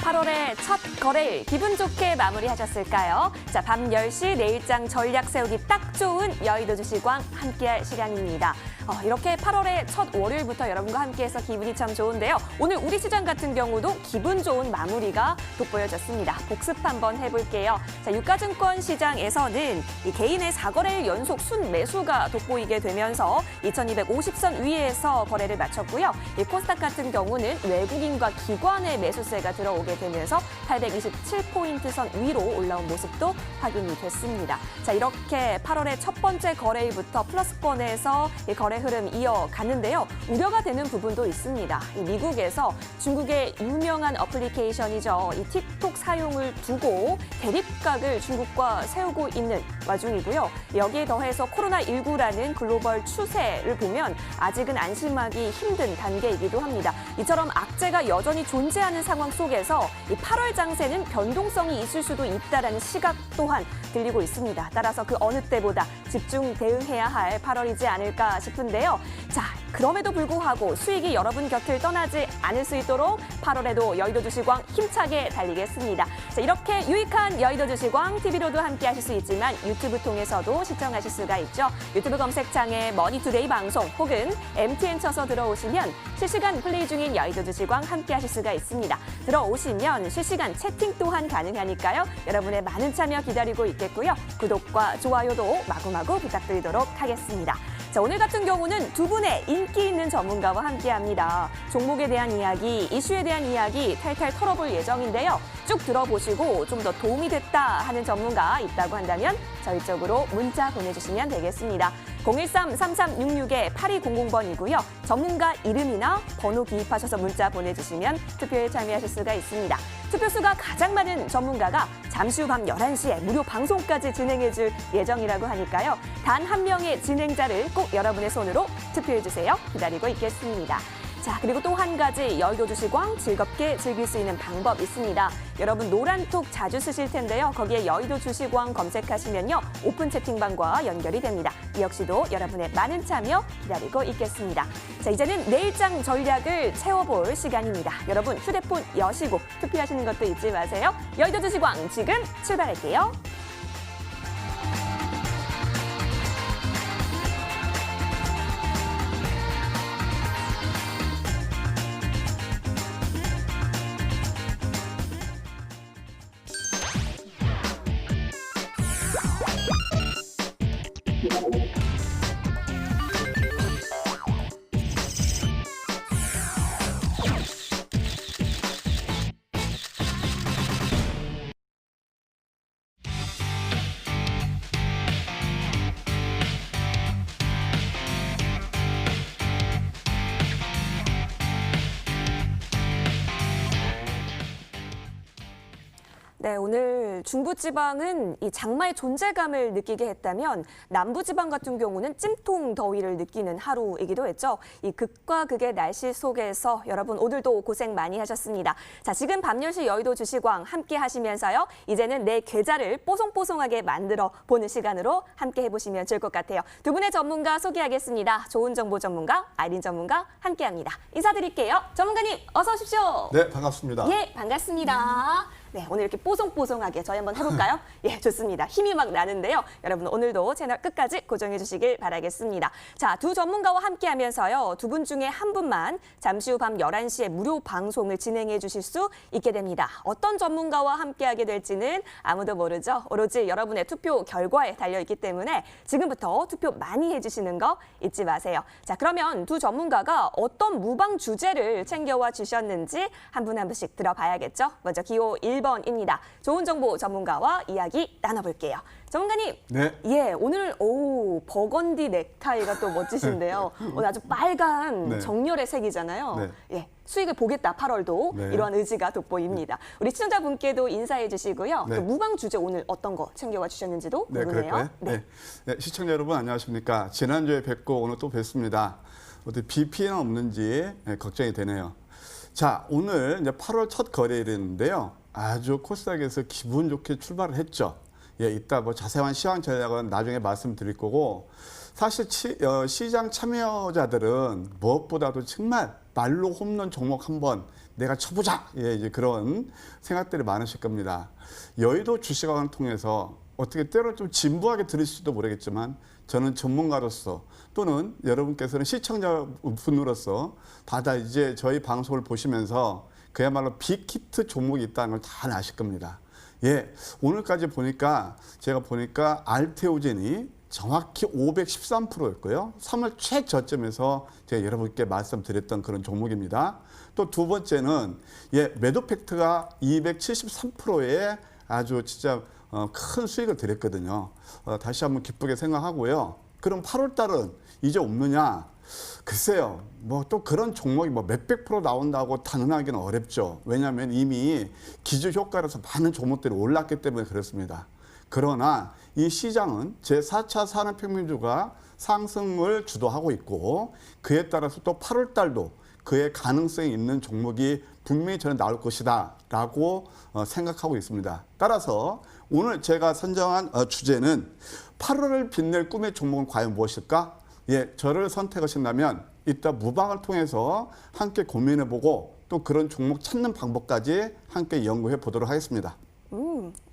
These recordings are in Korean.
8월의 첫 거래일 기분 좋게 마무리하셨을까요? 자, 밤 10시 내일장 전략 세우기 딱 좋은 여의도 주식왕 함께할 시간입니다. 이렇게 8월의 첫 월요일부터 여러분과 함께해서 기분이 참 좋은데요. 오늘 우리 시장 같은 경우도 기분 좋은 마무리가 돋보여졌습니다. 복습 한번 해볼게요. 자, 유가증권 시장에서는 이 개인의 4거래일 연속 순매수가 돋보이게 되면서 2250선 위에서 거래를 마쳤고요. 이 코스닥 같은 경우는 외국인과 기관의 매수세가 들어오게 되면서 827포인트 선 위로 올라온 모습도 확인이 됐습니다. 자, 이렇게 8월의 첫 번째 거래일부터 플러스권에서 이 거래 흐름 이어가는데요. 우려가 되는 부분도 있습니다. 이 미국에서 중국의 유명한 어플리케이션이죠. 이 틱톡 사용을 두고 대립각을 중국과 세우고 있는 와중이고요. 여기에 더해서 코로나19라는 글로벌 추세를 보면 아직은 안심하기 힘든 단계이기도 합니다. 이처럼 악재가 여전히 존재하는 상황 속에서 이 8월 장세는 변동성이 있을 수도 있다는 시각 또한 들리고 있습니다. 따라서 그 어느 때보다 집중 대응해야 할 8월이지 않을까 싶은데요. 자, 그럼에도 불구하고 수익이 여러분 곁을 떠나지 않을 수 있도록 8월에도 여의도 주식왕 힘차게 달리겠습니다. 자, 이렇게 유익한 여의도 주식왕 TV로도 함께 하실 수 있지만 유튜브 통해서도 시청하실 수가 있죠. 유튜브 검색창에 머니투데이 방송 혹은 MTN 쳐서 들어오시면 실시간 플레이 중인 여의도 주식왕 함께 하실 수가 있습니다. 들어오시면 실시간 채팅 또한 가능하니까요. 여러분의 많은 참여 기다리고 있겠고요. 구독과 좋아요도 마구마구 부탁드리도록 하겠습니다. 자, 오늘 같은 경우는 두 분의 인기 있는 전문가와 함께합니다. 종목에 대한 이야기, 이슈에 대한 이야기 탈탈 털어볼 예정인데요. 쭉 들어보시고 좀 더 도움이 됐다 하는 전문가 있다고 한다면 저희 쪽으로 문자 보내주시면 되겠습니다. 013-3366-8200번이고요. 전문가 이름이나 번호 기입하셔서 문자 보내주시면 투표에 참여하실 수가 있습니다. 투표수가 가장 많은 전문가가 잠시 후 밤 11시에 무료 방송까지 진행해줄 예정이라고 하니까요. 단 한 명의 진행자를 꼭 여러분의 손으로 투표해주세요. 기다리고 있겠습니다. 자, 그리고 또 한 가지 여의도 주식왕 즐겁게 즐길 수 있는 방법 있습니다. 여러분 노란톡 자주 쓰실 텐데요. 거기에 여의도 주식왕 검색하시면요. 오픈 채팅방과 연결이 됩니다. 이 역시도 여러분의 많은 참여 기다리고 있겠습니다. 자, 이제는 내일장 전략을 채워볼 시간입니다. 여러분 휴대폰 여시고 투표하시는 것도 잊지 마세요. 여의도 주식왕 지금 출발할게요. 네, 오늘 중부지방은 이 장마의 존재감을 느끼게 했다면 남부지방 같은 경우는 찜통 더위를 느끼는 하루이기도 했죠. 이 극과 극의 날씨 속에서 여러분 오늘도 고생 많이 하셨습니다. 자, 지금 밤 10시 여의도 주식왕 함께 하시면서요. 이제는 내 계좌를 뽀송뽀송하게 만들어 보는 시간으로 함께 해보시면 좋을 것 같아요. 두 분의 전문가 소개하겠습니다. 좋은 정보 전문가, 아이린 전문가 함께합니다. 인사드릴게요. 전문가님 어서 오십시오. 네, 반갑습니다. 예, 반갑습니다. 네, 오늘 이렇게 뽀송뽀송하게 저희 한번 해볼까요? 예, 좋습니다. 힘이 막 나는데요. 여러분 오늘도 채널 끝까지 고정해 주시길 바라겠습니다. 자, 두 전문가와 함께 하면서요. 두 분 중에 한 분만 잠시 후 밤 11시에 무료 방송을 진행해 주실 수 있게 됩니다. 어떤 전문가와 함께 하게 될지는 아무도 모르죠. 오로지 여러분의 투표 결과에 달려있기 때문에 지금부터 투표 많이 해주시는 거 잊지 마세요. 자, 그러면 두 전문가가 어떤 무방 주제를 챙겨와 주셨는지 한 분 한 분씩 들어봐야겠죠. 먼저 기호 1번입니다. 좋은 정보 전문가와 이야기 나눠볼게요. 전문가님. 네. 예, 오늘 버건디 넥타이가 또 멋지신데요. 오늘 아주 빨간 네. 정열의 색이잖아요. 네. 예, 수익을 보겠다 8월도 네. 이러한 의지가 돋보입니다. 우리 시청자분께도 인사해 주시고요. 네. 또 무방 주제 오늘 어떤 거 챙겨와 주셨는지도 네, 궁금해요. 그럴까요? 네. 네, 시청자 여러분 안녕하십니까? 지난주에 뵙고 오늘 또 뵙습니다. 어떻게 비 피해는 없는지 걱정이 되네요. 자, 오늘 이제 8월 첫 거래일인데요. 아주 코스닥에서 기분 좋게 출발을 했죠. 예, 이따 뭐 자세한 시황 전략은 나중에 말씀드릴 거고, 사실 시장 참여자들은 무엇보다도 정말 말로 홈런 종목 한번 내가 쳐보자. 예, 이제 그런 생각들이 많으실 겁니다. 여의도 주식왕을 통해서 어떻게 때로는 좀 진부하게 들으실지도 모르겠지만 저는 전문가로서 또는 여러분께서는 시청자분으로서 다들 이제 저희 방송을 보시면서 그야말로 빅히트 종목이 있다는 걸 다 아실 겁니다. 예, 오늘까지 보니까 제가 보니까 알테오젠이 정확히 513%였고요. 3월 최저점에서 제가 여러분께 말씀드렸던 그런 종목입니다. 또 두 번째는 예, 매도 팩트가 273%의 아주 진짜 큰 수익을 드렸거든요. 다시 한번 기쁘게 생각하고요. 그럼 8월 달은 이제 없느냐? 글쎄요. 뭐 또 그런 종목이 뭐 몇백 프로 나온다고 단언하기는 어렵죠. 왜냐하면 이미 기저 효과로서 많은 종목들이 올랐기 때문에 그렇습니다. 그러나 이 시장은 제4차 산업혁명주가 상승을 주도하고 있고 그에 따라서 또 8월 달도 그의 가능성이 있는 종목이 분명히 저는 나올 것이다 라고 생각하고 있습니다. 따라서 오늘 제가 선정한 주제는 8월을 빛낼 꿈의 종목은 과연 무엇일까? 예, 저를 선택하신다면 이따 무방을 통해서 함께 고민해보고 또 그런 종목 찾는 방법까지 함께 연구해 보도록 하겠습니다.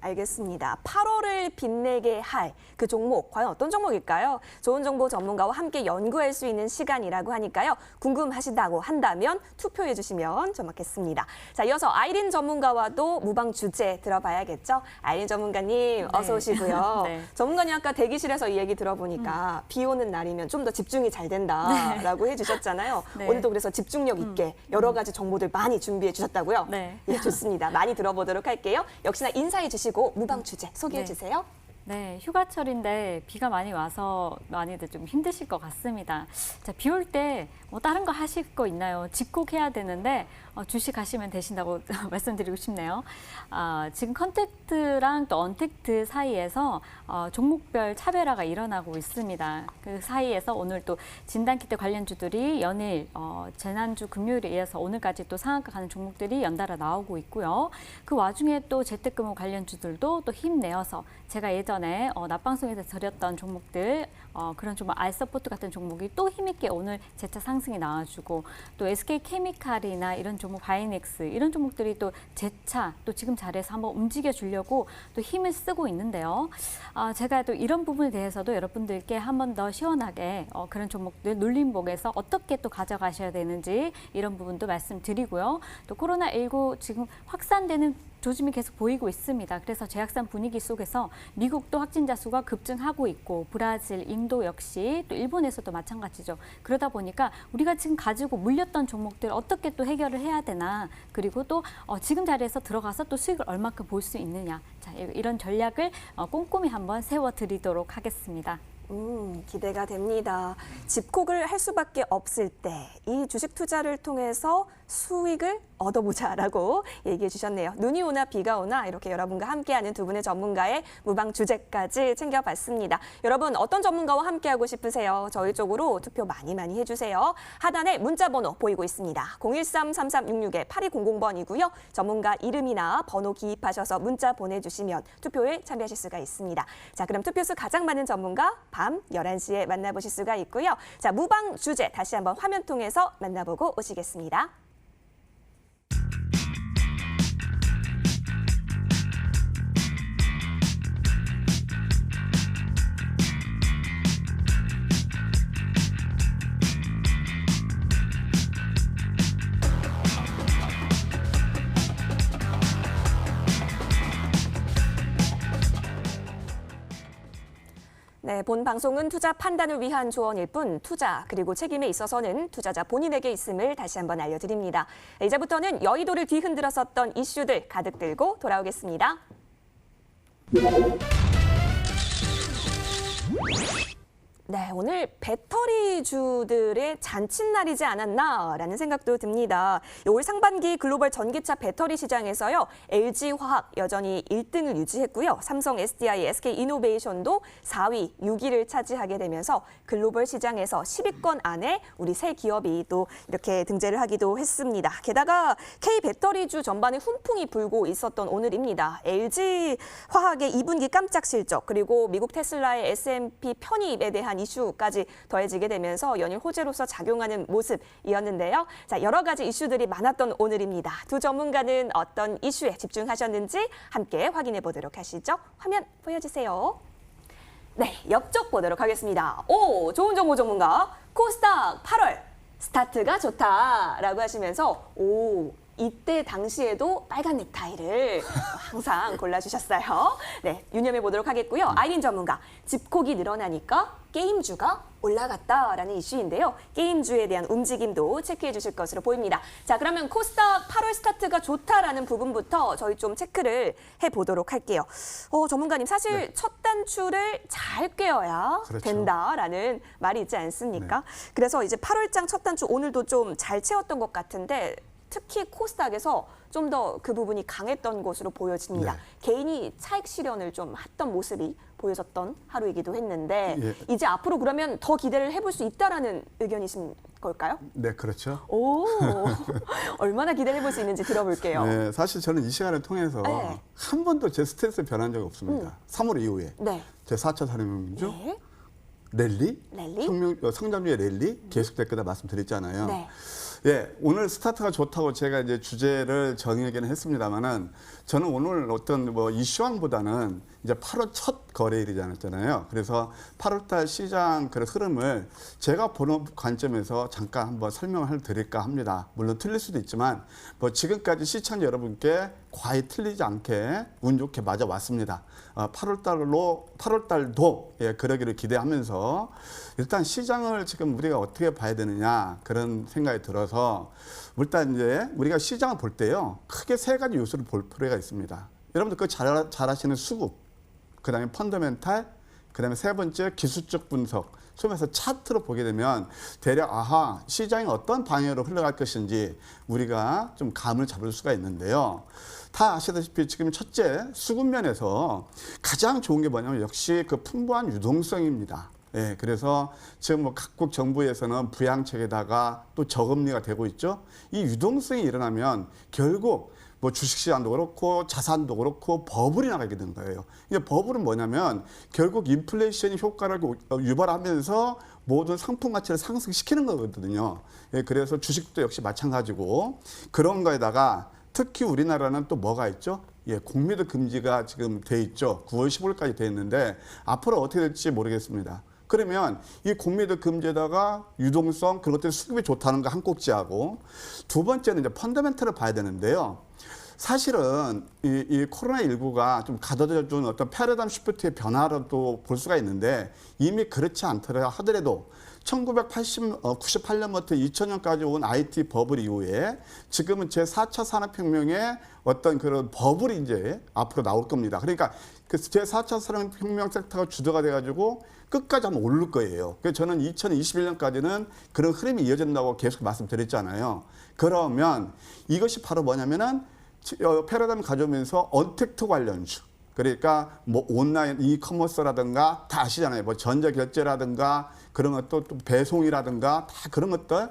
알겠습니다. 8월을 빛내게 할 그 종목, 과연 어떤 종목일까요? 좋은 정보 전문가와 함께 연구할 수 있는 시간이라고 하니까요. 궁금하시다고 한다면 투표해 주시면 좋겠습니다. 자, 이어서 아이린 전문가와도 무방 주제 들어봐야겠죠? 아이린 전문가님, 어서 오시고요. 네. 전문가님 아까 대기실에서 이 얘기 들어보니까 비 오는 날이면 좀 더 집중이 잘 된다라고 해주셨잖아요. 네. 오늘도 그래서 집중력 있게 여러 가지 정보들 많이 준비해 주셨다고요? 네. 예, 좋습니다. 많이 들어보도록 할게요. 역시나 인사해 주시고 무방 주제 소개해 네. 주세요. 네, 휴가철인데 비가 많이 와서 많이들 좀 힘드실 것 같습니다. 자, 비 올 때 뭐 다른 거 하실 거 있나요? 집콕해야 되는데 주식 하시면 되신다고 말씀드리고 싶네요. 지금 컨택트랑 또 언택트 사이에서 종목별 차별화가 일어나고 있습니다. 그 사이에서 오늘 또 진단키트 관련주들이 연일 지난주 금요일에 이어서 오늘까지 또 상한가 가는 종목들이 연달아 나오고 있고요. 그 와중에 또 재택근무 관련주들도 또 힘내어서 제가 예전에 낮방송에서 드렸던 종목들 그런 종목 알서포트 같은 종목이 또 힘있게 오늘 재차 상승이 나와주고 또 SK케미칼이나 이런 종목 바이넥스 이런 종목들이 또 재차 또 지금 자리에서 한번 움직여 주려고 또 힘을 쓰고 있는데요. 제가 또 이런 부분에 대해서도 여러분들께 한 번 더 시원하게 그런 종목들 눌림목에서 어떻게 또 가져가셔야 되는지 이런 부분도 말씀드리고요. 또 코로나19 지금 확산되는 조짐이 계속 보이고 있습니다. 그래서 재확산 분위기 속에서 미국도 확진자 수가 급증하고 있고 브라질, 인도 역시 또 일본에서도 마찬가지죠. 그러다 보니까 우리가 지금 가지고 물렸던 종목들 어떻게 또 해결을 해야 되나 그리고 또 지금 자리에서 들어가서 또 수익을 얼마큼 볼 수 있느냐. 자, 이런 전략을 꼼꼼히 한번 세워드리도록 하겠습니다. 기대가 됩니다. 집콕을 할 수밖에 없을 때 이 주식 투자를 통해서 수익을 얻어보자라고 얘기해 주셨네요. 눈이 오나 비가 오나 이렇게 여러분과 함께하는 두 분의 전문가의 무방 주제까지 챙겨봤습니다. 여러분 어떤 전문가와 함께하고 싶으세요? 저희 쪽으로 투표 많이 해주세요. 하단에 문자 번호 보이고 있습니다. 013-3366-8200번이고요. 전문가 이름이나 번호 기입하셔서 문자 보내주시면 투표에 참여하실 수가 있습니다. 자, 그럼 투표수 가장 많은 전문가 밤 11시에 만나보실 수가 있고요. 자, 무방 주제 다시 한번 화면 통해서 만나보고 오시겠습니다. 네, 본 방송은 투자 판단을 위한 조언일 뿐 투자 그리고 책임에 있어서는 투자자 본인에게 있음을 다시 한번 알려드립니다. 이제부터는 여의도를 뒤흔들었었던 이슈들 가득 들고 돌아오겠습니다. 네, 오늘 배터리주들의 잔칫날이지 않았나라는 생각도 듭니다. 올 상반기 글로벌 전기차 배터리 시장에서요. LG화학 여전히 1등을 유지했고요. 삼성, SDI, SK이노베이션도 4위, 6위를 차지하게 되면서 글로벌 시장에서 10위권 안에 우리 새 기업이 또 이렇게 등재를 하기도 했습니다. 게다가 K배터리주 전반에 훈풍이 불고 있었던 오늘입니다. LG화학의 2분기 깜짝 실적 그리고 미국 테슬라의 S&P 편입에 대한 이슈까지 더해지게 되면서 연일 호재로서 작용하는 모습이었는데요. 자, 여러 가지 이슈들이 많았던 오늘입니다. 두 전문가는 어떤 이슈에 집중하셨는지 함께 확인해 보도록 하시죠. 화면 보여주세요. 네, 옆쪽 보도록 하겠습니다. 오, 좋은 정보 전문가. 코스닥 8월 스타트가 좋다라고 하시면서 이때 당시에도 빨간 넥타이를 항상 골라주셨어요. 네, 유념해 보도록 하겠고요. 아이린 전문가, 집콕이 늘어나니까 게임주가 올라갔다라는 이슈인데요. 게임주에 대한 움직임도 체크해 주실 것으로 보입니다. 자, 그러면 코스닥 8월 스타트가 좋다라는 부분부터 저희 좀 체크를 해보도록 할게요. 전문가님, 사실 네. 첫 단추를 잘 꿰어야 그렇죠. 된다라는 말이 있지 않습니까? 그래서 이제 8월장 첫 단추 오늘도 좀 잘 채웠던 것 같은데 특히 코스닥에서 좀 더 그 부분이 강했던 것으로 보여집니다. 네. 개인이 차익 실현을 좀 했던 모습이 보여졌던 하루이기도 했는데 예. 이제 앞으로 그러면 더 기대를 해볼 수 있다라는 의견이신 걸까요? 네, 그렇죠. 오, 얼마나 기대를 해볼 수 있는지 들어볼게요. 네, 사실 저는 이 시간을 통해서 네. 한 번도 제 스탠스 변한 적이 없습니다. 3월 이후에 네. 제 4차 산업혁명주 네. 랠리, 랠리? 성장주의 랠리 계속될 거다 말씀드렸잖아요. 네. 예, 오늘 스타트가 좋다고 제가 이제 주제를 정하기는 했습니다만은 저는 오늘 어떤 뭐 이슈왕보다는 이제 8월 첫 거래일이잖아요. 그래서 8월달 시장 그 흐름을 제가 보는 관점에서 잠깐 한번 설명을 드릴까 합니다. 물론 틀릴 수도 있지만 뭐 지금까지 시청자 여러분께 과히 틀리지 않게 운 좋게 맞아 왔습니다. 8월달도 예, 그러기를 기대하면서 일단 시장을 지금 우리가 어떻게 봐야 되느냐 그런 생각이 들어서 일단 이제 우리가 시장을 볼 때요 크게 세 가지 요소를 볼 필요가 있습니다. 여러분들 그 잘 아시는 수급, 그다음에 펀더멘탈, 그다음에 세 번째 기술적 분석. 소위 말해서 차트로 보게 되면 대략 시장이 어떤 방향으로 흘러갈 것인지 우리가 좀 감을 잡을 수가 있는데요. 다 아시다시피 지금 첫째 수급면에서 가장 좋은 게 뭐냐면 역시 그 풍부한 유동성입니다. 예, 그래서 지금 뭐 각국 정부에서는 부양책에다가 또 저금리가 되고 있죠. 이 유동성이 일어나면 결국 뭐 주식시장도 그렇고 자산도 그렇고 버블이 나가게 되는 거예요. 이게 버블은 뭐냐면 결국 인플레이션이 효과를 유발하면서 모든 상품 가치를 상승시키는 거거든요. 예, 그래서 주식도 역시 마찬가지고 그런 거에다가 특히 우리나라는 또 뭐가 있죠? 예, 공매도 금지가 지금 돼 있죠. 9월 15일까지 돼 있는데 앞으로 어떻게 될지 모르겠습니다. 그러면 이 공매도 금지에다가 유동성 그런 것들 수급이 좋다는 거 한 꼭지하고 두 번째는 이제 펀더멘털을 봐야 되는데요. 사실은 이 코로나19가 좀 가져다준 어떤 패러다임 시프트의 변화로도 볼 수가 있는데 이미 그렇지 않더라 하더라도 1998년부터 2000년까지 온 IT 버블 이후에 지금은 제4차 산업혁명의 어떤 그런 버블이 이제 앞으로 나올 겁니다. 그러니까 그 제4차 산업혁명 섹터가 주도가 돼가지고 끝까지 한번 오를 거예요. 그래서 저는 2021년까지는 그런 흐름이 이어진다고 계속 말씀드렸잖아요. 그러면 이것이 바로 뭐냐면은 패러다임 가져오면서 언택트 관련주. 그러니까 뭐 온라인 이커머스라든가 다 아시잖아요. 뭐 전자결제라든가 그런 것도 또 배송이라든가 다 그런 것들.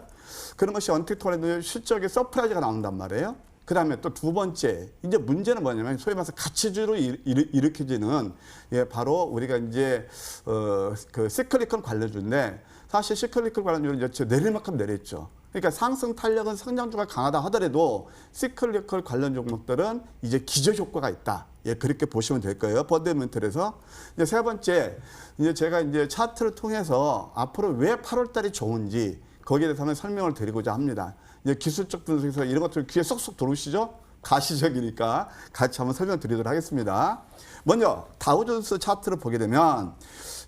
그런 것이 언택트 관련주 실적에 서프라이즈가 나온단 말이에요. 그다음에 또 두 번째 이제 문제는 뭐냐면 소위 말해서 가치주로 일으켜지는 예 바로 우리가 이제 그 시클리컬 관련주인데 사실 시클리컬 관련주는 이제 내릴 만큼 내렸죠. 그러니까 상승 탄력은 성장주가 강하다 하더라도 시클리컬 관련 종목들은 이제 기저 효과가 있다. 예, 그렇게 보시면 될 거예요. 펀더멘털에서. 이제 세 번째, 이제 제가 이제 차트를 통해서 앞으로 왜 8월 달이 좋은지 거기에 대해서 한번 설명을 드리고자 합니다. 이제 기술적 분석에서 이런 것들 귀에 쏙쏙 들어오시죠? 가시적이니까 같이 한번 설명드리도록 하겠습니다. 먼저 다우존스 차트를 보게 되면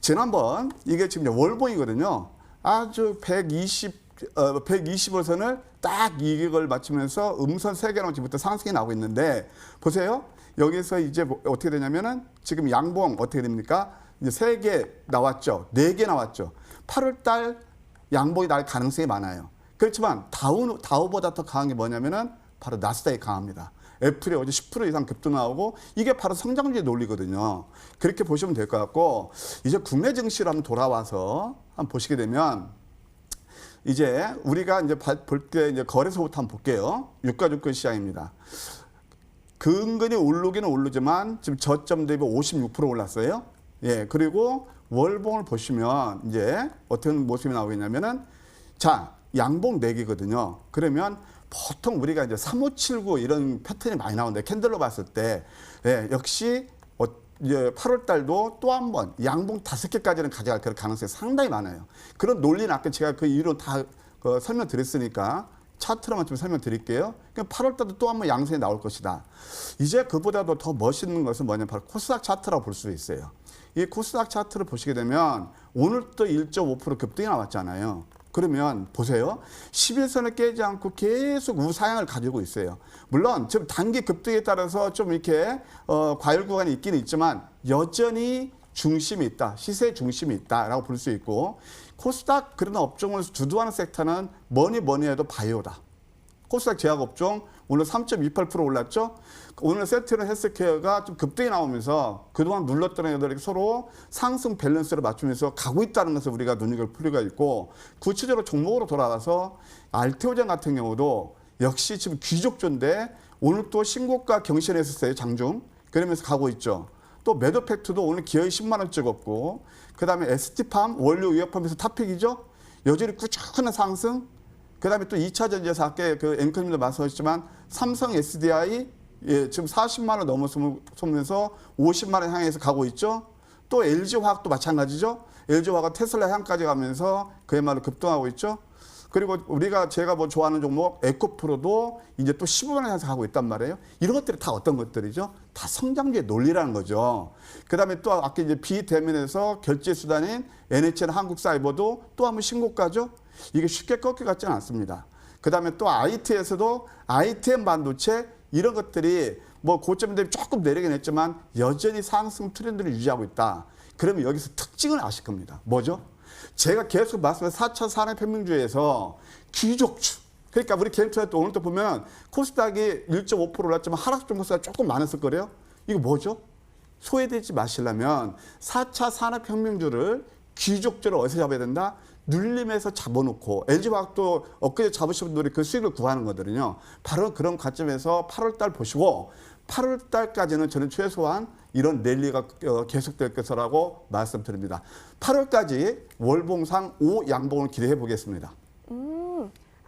지난번 이게 지금 월봉이거든요. 아주 120월선을 딱 이격을 맞추면서 음선 3개 넘지부터 상승이 나오고 있는데 보세요. 여기서 이제 어떻게 되냐면은 지금 양봉 어떻게 됩니까? 이제 3개 나왔죠. 4개 나왔죠. 8월 달 양봉이 날 가능성이 많아요. 그렇지만 다우보다 더 강한 게 뭐냐면은 바로 나스닥이 강합니다. 애플이 어제 10% 이상 급등 나오고 이게 바로 성장주의 논리거든요. 그렇게 보시면 될 것 같고 이제 국내 증시로 한번 돌아와서 한번 보시게 되면 이제 우리가 이제 볼 때 이제 거래소부터 한번 볼게요. 유가증권 시장입니다. 근근히 오르기는 오르지만 지금 저점 대비 56% 올랐어요. 예, 그리고 월봉을 보시면 이제 어떤 모습이 나오겠냐면은 자, 양봉 4개거든요. 그러면 보통 우리가 이제 3579 이런 패턴이 많이 나오는데 캔들로 봤을 때 역시 이제 8월 달도 또 한 번 양봉 5개까지는 가져갈 그런 가능성이 상당히 많아요. 그런 논리는 아까 제가 그 이유로 다 설명드렸으니까 차트로만 좀 설명드릴게요. 그러니까 8월 달도 또 한 번 양선이 나올 것이다. 이제 그보다도 더 멋있는 것은 뭐냐면 바로 코스닥 차트라고 볼 수 있어요. 이 코스닥 차트를 보시게 되면 오늘 또 1.5% 급등이 나왔잖아요. 그러면 보세요. 11선을 깨지 않고 계속 우상향을 가지고 있어요. 물론 지금 단기 급등에 따라서 좀 이렇게 과열 구간이 있기는 있지만 여전히 중심이 있다. 시세 중심이 있다라고 볼 수 있고 코스닥 그런 업종을 주도하는 섹터는 뭐니 해도 바이오다. 코스닥 제약업종 오늘 3.28% 올랐죠. 오늘 세트는 헬스케어가 좀 급등이 나오면서 그동안 눌렀던 애들이 서로 상승 밸런스를 맞추면서 가고 있다는 것을 우리가 눈여겨볼 필요가 있고 구체적으로 종목으로 돌아가서 알테오젠 같은 경우도 역시 지금 귀족조인데 오늘 또 신고가 경신했었어요. 장중. 그러면서 가고 있죠. 또 매도팩트도 오늘 기어이 10만 원 찍었고 그다음에 ST팜 원료 위협하면서 탑픽이죠. 여전히 꾸준한 상승. 그다음에 또 2차 전지에서 그 앵커님도 말씀하셨지만 삼성 SDI 지금 40만 원 넘어서면서 50만 원 향해서 가고 있죠. 또 LG화학도 마찬가지죠. LG화학은 테슬라 향까지 가면서 그야말로 급등하고 있죠. 그리고 제가 뭐 좋아하는 종목 에코프로도 이제 또 15만 원 향해서 가고 있단 말이에요. 이런 것들이 다 어떤 것들이죠? 다 성장주의 논리라는 거죠. 그다음에 또 아까 이제 비대면에서 결제 수단인 NHN 한국사이버도 또 한 번 신고가죠. 이게 쉽게 꺾여 같지는 않습니다. 그다음에 또 IT에서도 ITM 반도체 이런 것들이 뭐 고점 대비 조금 내리긴 했지만 여전히 상승 트렌드를 유지하고 있다. 그러면 여기서 특징을 아실 겁니다. 뭐죠? 제가 계속 말씀드린 4차 산업혁명주의에서 귀족주. 그러니까 우리 개인투자 오늘 또 보면 코스닥이 1.5% 올랐지만 하락 종목수가 조금 많았을 거래요. 이거 뭐죠? 소외되지 마시려면 4차 산업혁명주를 귀족주를 어디서 잡아야 된다? 눌림에서 잡아놓고 LG화학도 엊그제 잡으신 분들이 그 수익을 구하는 거거든요. 바로 그런 관점에서 8월 달 보시고 8월 달까지는 저는 최소한 이런 랠리가 계속될 것이라고 말씀드립니다. 8월까지 월봉상 5양봉을 기대해 보겠습니다.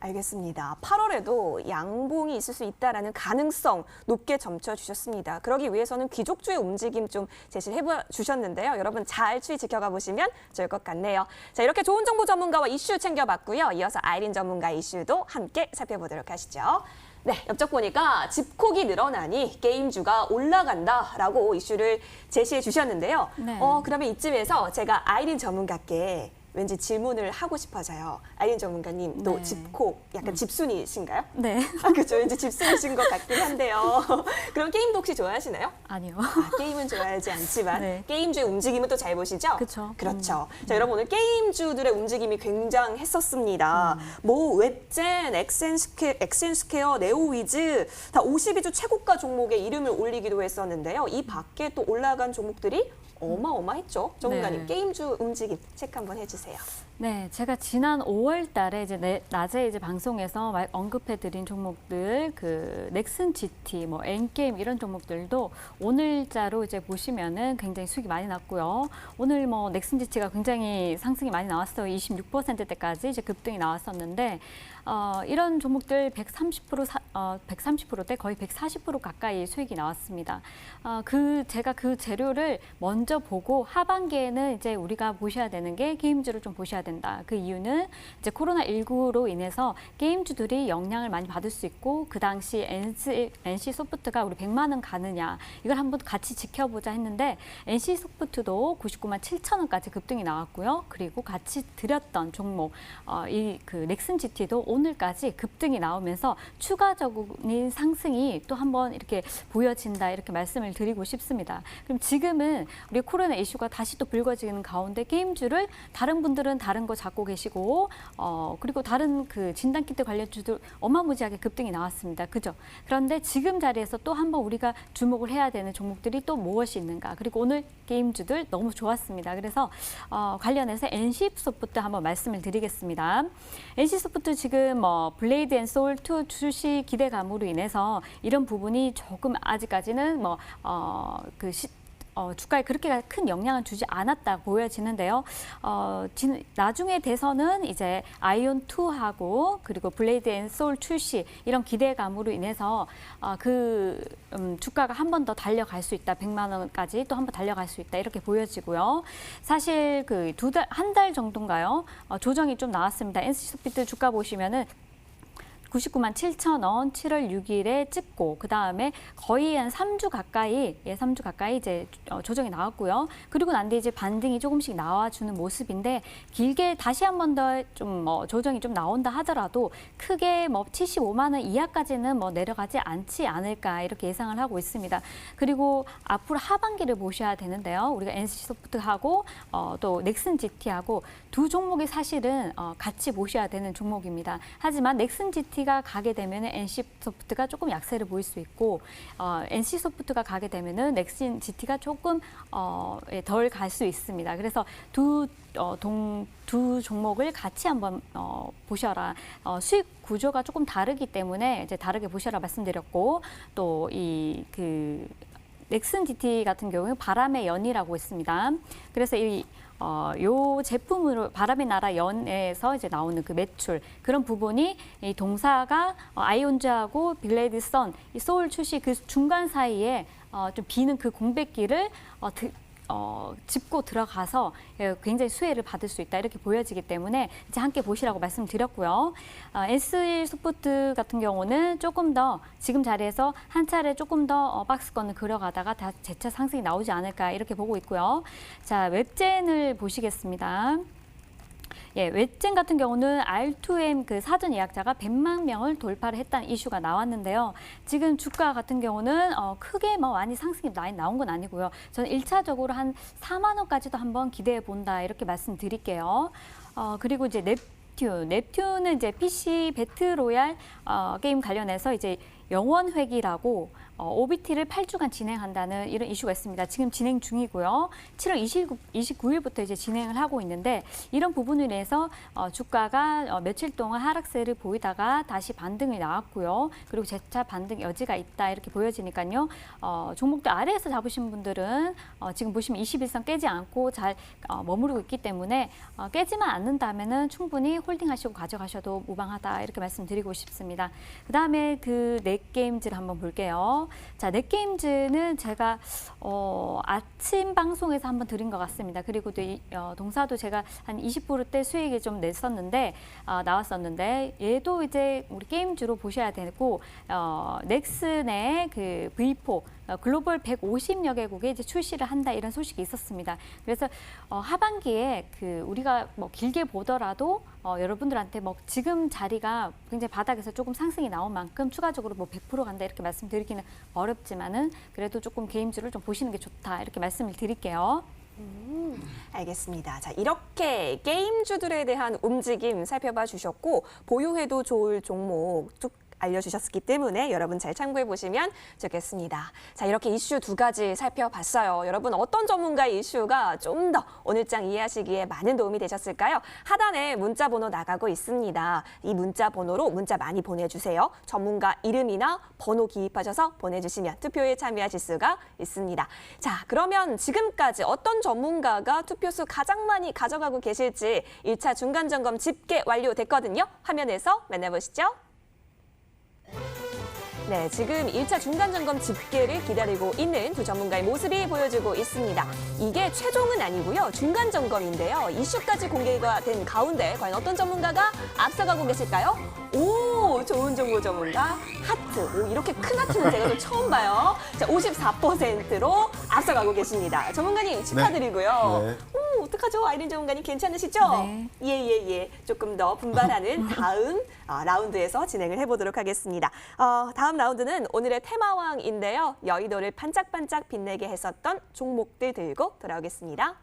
알겠습니다. 8월에도 양봉이 있을 수 있다라는 가능성 높게 점쳐주셨습니다. 그러기 위해서는 귀족주의 움직임 좀 제시를 해주셨는데요. 여러분 잘 추이 지켜가 보시면 좋을 것 같네요. 자, 이렇게 좋은 정보 전문가와 이슈 챙겨봤고요. 이어서 아이린 전문가 이슈도 함께 살펴보도록 하시죠. 네, 옆쪽 보니까 집콕이 늘어나니 게임주가 올라간다라고 이슈를 제시해 주셨는데요. 네. 그러면 이쯤에서 제가 아이린 전문가께 왠지 질문을 하고 싶어져요. 아이린 전문가님, 또 네. 집콕 약간 집순이신가요? 네. 아, 그렇죠. 왠지 집순이신 것 같긴 한데요. 그럼 게임도 혹시 좋아하시나요? 아니요. 게임은 좋아하지 않지만 네. 게임주의 움직임은 또 잘 보시죠? 그쵸. 그렇죠. 자, 여러분 오늘 게임주들의 움직임이 굉장했었습니다. 뭐 웹젠, 엑센스퀘어, 네오위즈 다 52주 최고가 종목에 이름을 올리기도 했었는데요. 이 밖에 또 올라간 종목들이 어마어마했죠. 전문가님, 네. 게임주 움직임 체크 한번 해주세요. 네, 제가 지난 5월 달에 이제 낮에 이제 방송에서 언급해드린 종목들, 그 넥슨 GT, 뭐 엔게임 이런 종목들도 오늘자로 이제 보시면은 굉장히 수익이 많이 났고요. 오늘 뭐 넥슨 GT가 굉장히 상승이 많이 나왔어요. 26%대까지 이제 급등이 나왔었는데. 이런 종목들 130%대 거의 140% 가까이 수익이 나왔습니다. 제가 그 재료를 먼저 보고 하반기에는 이제 우리가 보셔야 되는 게 게임주를 좀 보셔야 된다. 그 이유는 이제 코로나19로 인해서 게임주들이 영향을 많이 받을 수 있고 그 당시 NC 소프트가 우리 100만 원 가느냐 이걸 한번 같이 지켜보자 했는데 NC 소프트도 99만 7천 원까지 급등이 나왔고요. 그리고 같이 드렸던 종목 그 넥슨 GT도 오늘까지 급등이 나오면서 추가적인 상승이 또 한번 이렇게 보여진다 이렇게 말씀을 드리고 싶습니다. 그럼 지금은 우리 코로나 이슈가 다시 또 불거지는 가운데 게임주를 다른 분들은 다른 거 잡고 계시고 그리고 다른 그 진단키트 관련주도 어마무지하게 급등이 나왔습니다. 그죠? 그런데 지금 자리에서 또 한번 우리가 주목을 해야 되는 종목들이 또 무엇이 있는가? 그리고 오늘 게임주들 너무 좋았습니다. 그래서 관련해서 NC소프트 한번 말씀을 드리겠습니다. NC소프트 지금 뭐 블레이드 앤 소울 2 출시 기대감으로 인해서 이런 부분이 조금 아직까지는 주가에 그렇게 큰 영향을 주지 않았다 보여지는데요. 나중에 돼서는 이제 아이온2하고 그리고 블레이드 앤 소울 출시 이런 기대감으로 인해서 주가가 한 번 더 달려갈 수 있다. 100만 원까지 또 한 번 달려갈 수 있다. 이렇게 보여지고요. 사실 한 달 정도인가요? 조정이 좀 나왔습니다. NC소프트 주가 보시면은 99만 7천 원 7월 6일에 찍고 그다음에 거의 한 3주 가까이 3주 가까이 이제 조정이 나왔고요. 그리고 난 뒤에 이제 반등이 조금씩 나와주는 모습인데 길게 다시 한 번 더 좀 조정이 좀 나온다 하더라도 크게 75만 원 이하까지는 내려가지 않지 않을까 이렇게 예상을 하고 있습니다. 그리고 앞으로 하반기를 보셔야 되는데요. 우리가 NC소프트하고 또 넥슨 GT하고 두 종목이 사실은 같이 보셔야 되는 종목입니다. 하지만 넥슨 GT 가 가게 되면 NC소프트가 조금 약세를 보일 수 있고 NC소프트가 가게 되면은 넥슨 GT가 조금 덜 갈 수 있습니다. 그래서 두 종목을 같이 한번 보셔라. 수익 구조가 조금 다르기 때문에 이제 다르게 보셔라 말씀드렸고 또 넥슨 GT 같은 경우는 바람의 연이라고 있습니다. 그래서 요 제품으로 바람의 나라 연에서 이제 나오는 그 매출 그런 부분이 이 동사가 아이온즈하고 빌레이드 선, 이 소울 출시 그 중간 사이에 좀 비는 그 공백기를 짚고 들어가서 굉장히 수혜를 받을 수 있다 이렇게 보여지기 때문에 이제 함께 보시라고 말씀드렸고요. NC소프트 같은 경우는 조금 더 지금 자리에서 한 차례 조금 더 박스권을 그려가다가 다 재차 상승이 나오지 않을까 이렇게 보고 있고요. 자, 웹젠을 보시겠습니다. 웹젠 같은 경우는 R2M 그 사전 예약자가 100만 명을 돌파를 했다는 이슈가 나왔는데요. 지금 주가 같은 경우는 크게 많이 상승이 많이 나온 건 아니고요. 저는 1차적으로 한 4만 원까지도 한번 기대해 본다 이렇게 말씀드릴게요. 그리고 이제 넵튠은 이제 PC 배틀로얄 게임 관련해서 이제 영원회기라고 OBT를 8주간 진행한다는 이런 이슈가 있습니다. 지금 진행 중이고요. 7월 29일부터 이제 진행을 하고 있는데 이런 부분을 인해서 주가가 며칠 동안 하락세를 보이다가 다시 반등이 나왔고요. 그리고 재차 반등 여지가 있다 이렇게 보여지니까요. 종목들 아래에서 잡으신 분들은 지금 보시면 21선 깨지 않고 잘 머무르고 있기 때문에 깨지만 않는다면은 충분히 홀딩하시고 가져가셔도 무방하다 이렇게 말씀드리고 싶습니다. 그다음에 그 넷게임즈를 한번 볼게요. 자, 넷게임즈는 제가 아침 방송에서 한번 드린 것 같습니다. 그리고 또 동사도 제가 한 20%대 수익이 좀 나왔었는데 얘도 이제 우리 게임주로 보셔야 되고 넥슨의 그 V4 글로벌 150여 개국에 이제 출시를 한다 이런 소식이 있었습니다. 그래서 하반기에 우리가 길게 보더라도 여러분들한테 지금 자리가 굉장히 바닥에서 조금 상승이 나온 만큼 추가적으로 100% 간다 이렇게 말씀드리기는 어렵지만은 그래도 조금 게임주를 좀 보시는 게 좋다 이렇게 말씀을 드릴게요. 알겠습니다. 자, 이렇게 게임주들에 대한 움직임 살펴봐 주셨고 보유해도 좋을 종목 쭉 알려주셨기 때문에 여러분 잘 참고해 보시면 좋겠습니다. 자, 이렇게 이슈 두 가지 살펴봤어요. 여러분 어떤 전문가의 이슈가 좀 더 오늘 장 이해하시기에 많은 도움이 되셨을까요? 하단에 문자 번호 나가고 있습니다. 이 문자 번호로 문자 많이 보내주세요. 전문가 이름이나 번호 기입하셔서 보내주시면 투표에 참여하실 수가 있습니다. 자, 그러면 지금까지 어떤 전문가가 투표수 가장 많이 가져가고 계실지 1차 중간점검 집계 완료됐거든요. 화면에서 만나보시죠. 네, 지금 1차 중간점검 집계를 기다리고 있는 두 전문가의 모습이 보여지고 있습니다. 이게 최종은 아니고요. 중간점검인데요. 이슈까지 공개가 된 가운데 과연 어떤 전문가가 앞서가고 계실까요? 오, 좋은 정보 전문가 하트. 오, 이렇게 큰 하트는 제가 또 처음 봐요. 자, 54%로 앞서가고 계십니다. 전문가님 축하드리고요. 네. 오, 어떡하죠? 아이린 전문가님 괜찮으시죠? 네. 예. 조금 더 분발하는 다음 라운드에서 진행을 해보도록 하겠습니다. 다음 라운드는 오늘의 테마왕인데요. 여의도를 반짝반짝 빛내게 했었던 종목들 들고 돌아오겠습니다.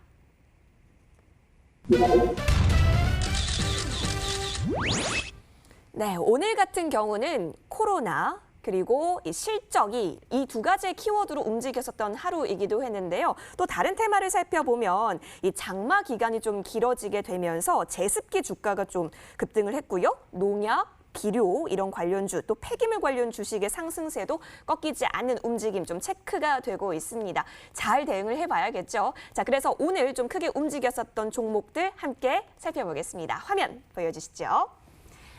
네, 오늘 같은 경우는 코로나 그리고 이 실적이 이 두 가지의 키워드로 움직였었던 하루이기도 했는데요. 또 다른 테마를 살펴보면 이 장마 기간이 좀 길어지게 되면서 제습기 주가가 좀 급등을 했고요. 농약, 비료 이런 관련주 또 폐기물 관련 주식의 상승세도 꺾이지 않는 움직임 좀 체크가 되고 있습니다. 잘 대응을 해봐야겠죠. 자, 그래서 오늘 좀 크게 움직였었던 종목들 함께 살펴보겠습니다. 화면 보여주시죠.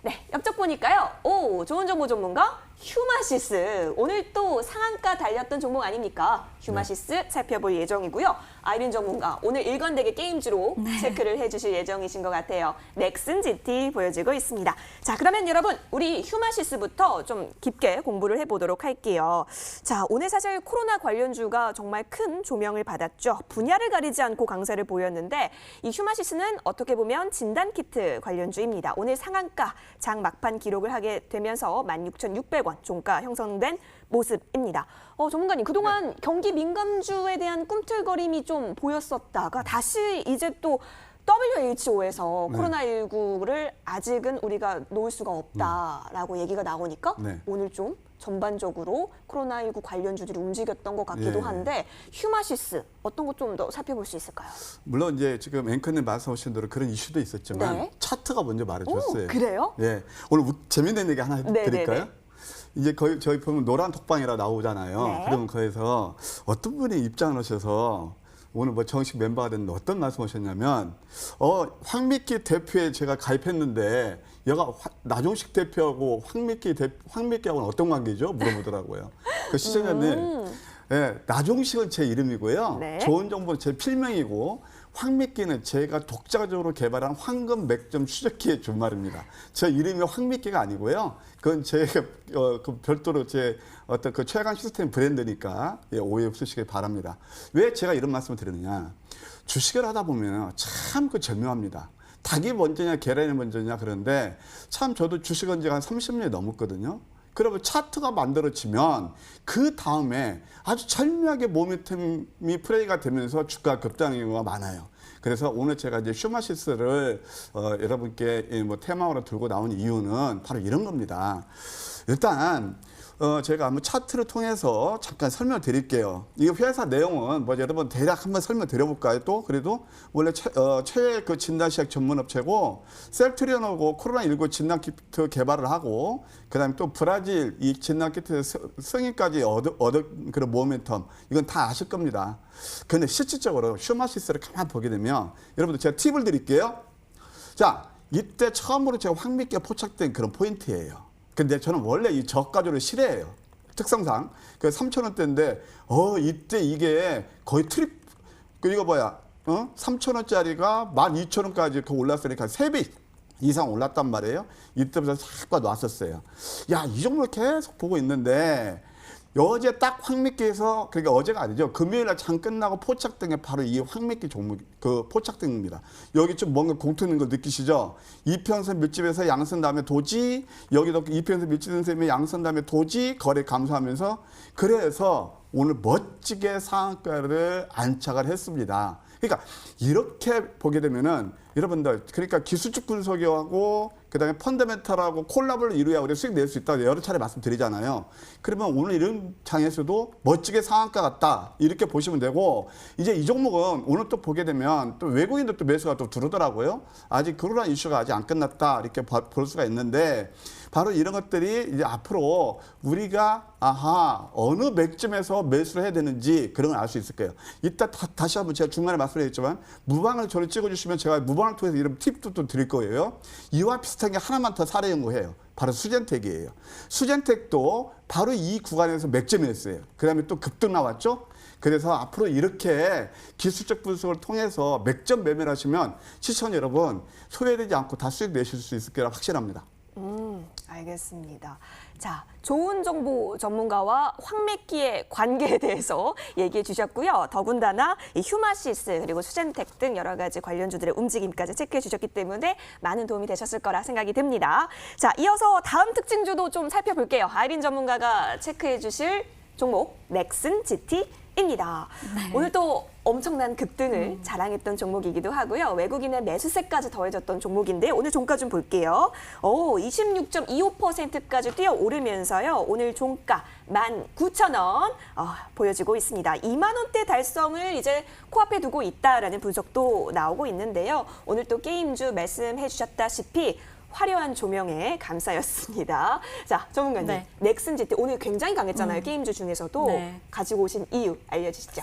네, 옆쪽 보니까요. 오, 좋은 정보 전문가 휴마시스. 오늘 또 상한가 달렸던 종목 아닙니까? 휴마시스 살펴볼 예정이고요. 아이린 전문가 오늘 일관되게 게임주로 체크를 해주실 예정이신 것 같아요. 넥슨 GT 보여지고 있습니다. 자, 그러면 여러분 우리 휴마시스부터 좀 깊게 공부를 해보도록 할게요. 자, 오늘 사실 코로나 관련주가 정말 큰 조명을 받았죠. 분야를 가리지 않고 강세를 보였는데 이 휴마시스는 어떻게 보면 진단키트 관련주입니다. 오늘 상한가 장 막판 기록을 하게 되면서 16,600원 종가 형성된 모습입니다. 전문가님, 그동안 경기 민감주에 대한 꿈틀거림이 좀 보였었다가 다시 이제 또 WHO에서 네. 코로나19를 아직은 우리가 놓을 수가 없다라고 얘기가 나오니까 네. 오늘 좀 전반적으로 코로나19 관련주들이 움직였던 것 같기도 예. 한데 휴마시스 어떤 것 좀 더 살펴볼 수 있을까요? 물론 이제 지금 앵커님 말씀하신 대로 그런 이슈도 있었지만 네. 차트가 먼저 말해줬어요. 오, 그래요? 예, 오늘 재밌는 얘기 하나 네, 드릴까요? 네, 네. 이제 거의 저희 보면 노란 톡방이라 나오잖아요. 네. 그러면 거기서 어떤 분이 입장을 하셔서 오늘 뭐 정식 멤버가 됐는데 어떤 말씀하셨냐면 황미끼 대표에 제가 가입했는데 얘가 나종식 대표하고 황미끼하고는 어떤 관계죠? 물어보더라고요. 그 시청자님, 예, 나종식은 제 이름이고요. 네. 좋은 정보는 제 필명이고 황미끼는 제가 독자적으로 개발한 황금 맥점 추적기의 준말입니다. 제 이름이 황미끼가 아니고요. 그건 제가 그 별도로 제 어떤 그 최강 시스템 브랜드니까 오해 없으시길 바랍니다. 왜 제가 이런 말씀을 드리느냐? 주식을 하다 보면 참 그 절묘합니다. 닭이 먼저냐 계란이 먼저냐 그런데 참 저도 주식한 지가 한 30년이 넘었거든요. 그러면 차트가 만들어지면 그 다음에 아주 절묘하게 모멘텀이 플레이가 되면서 주가 급등하는 경우가 많아요. 그래서 오늘 제가 이제 휴마시스를 여러분께 뭐 테마로 들고 나온 이유는 바로 이런 겁니다. 일단 제가 한번 차트를 통해서 잠깐 설명을 드릴게요. 이 회사 내용은 뭐 여러분 대략 한번 설명 드려볼까요? 또 그래도 원래 최애 그 진단시약 전문업체고 셀트리온하고 코로나19 진단키트 개발을 하고 그다음에 또 브라질 이 진단키트 승인까지 얻은 그런 모멘텀 이건 다 아실 겁니다. 그런데 실질적으로 휴마시스를 가만 보게 되면 여러분들 제가 팁을 드릴게요. 자, 이때 처음으로 제가 황미끼가 포착된 그런 포인트예요. 근데 저는 원래 이 저가조를 싫어해요. 특성상. 그 3,000원대인데, 이때 이게 거의 이거 뭐야, 3,000원짜리가 12,000원까지 올랐으니까 3배 이상 올랐단 말이에요. 이때부터 싹 놨었어요. 야, 이 정도를 계속 보고 있는데, 어제 딱 황미끼에서, 그러니까 어제가 아니죠. 금요일날 장 끝나고 포착된 게 바로 이 황미끼 종목, 그 포착된입니다. 여기 좀 뭔가 공투는 걸 느끼시죠? 이평선 밀집에서 양선 다음에 도지, 여기도 이평선 밀집선생님의 양선 다음에 도지, 거래 감소하면서 그래서 오늘 멋지게 상한가를 안착을 했습니다. 그러니까 이렇게 보게 되면은 여러분들 그러니까 기술적 분석하고 그다음에 펀더멘탈하고 콜라보를 이루어야 우리가 수익 낼 수 있다고 여러 차례 말씀드리잖아요. 그러면 오늘 이런 장에서도 멋지게 상한가 같다 이렇게 보시면 되고 이제 이 종목은 오늘 또 보게 되면 또 외국인들 또 매수가 또 들어오더라고요. 아직 코로나 이슈가 아직 안 끝났다 이렇게 볼 수가 있는데 바로 이런 것들이 이제 앞으로 우리가 어느 맥점에서 매수를 해야 되는지 그런 걸 알 수 있을 거예요. 이따 다시 한번 제가 중간에 말씀드렸지만 무방을 저를 찍어주시면 제가 무방을 통해서 이런 팁도 또 드릴 거예요. 이와 비슷한 게 하나만 더 사례 연구해요. 바로 수젠텍이에요. 수젠텍도 바로 이 구간에서 맥점이었어요. 그 다음에 또 급등 나왔죠. 그래서 앞으로 이렇게 기술적 분석을 통해서 맥점 매매를 하시면 시청 여러분 소외되지 않고 다 수익 내실 수 있을 거라 확신합니다. 알겠습니다. 자, 좋은 정보 전문가와 황미끼의 관계에 대해서 얘기해 주셨고요. 더군다나 이 휴마시스 그리고 수젠텍 등 여러 가지 관련주들의 움직임까지 체크해 주셨기 때문에 많은 도움이 되셨을 거라 생각이 듭니다. 자, 이어서 다음 특징주도 좀 살펴볼게요. 아이린 전문가가 체크해 주실 종목 넥슨 GT입니다. 네. 오늘 또 엄청난 급등을 자랑했던 종목이기도 하고요. 외국인의 매수세까지 더해졌던 종목인데 오늘 종가 좀 볼게요. 26.25%까지 뛰어오르면서요. 오늘 종가 19,000원 보여지고 있습니다. 2만 원대 달성을 이제 코앞에 두고 있다라는 분석도 나오고 있는데요. 오늘 또 게임주 말씀해 주셨다시피 화려한 조명에 감싸였습니다. 자, 전문가님, 네. 넥슨 GT 오늘 굉장히 강했잖아요. 게임주 중에서도 네. 가지고 오신 이유 알려주시죠.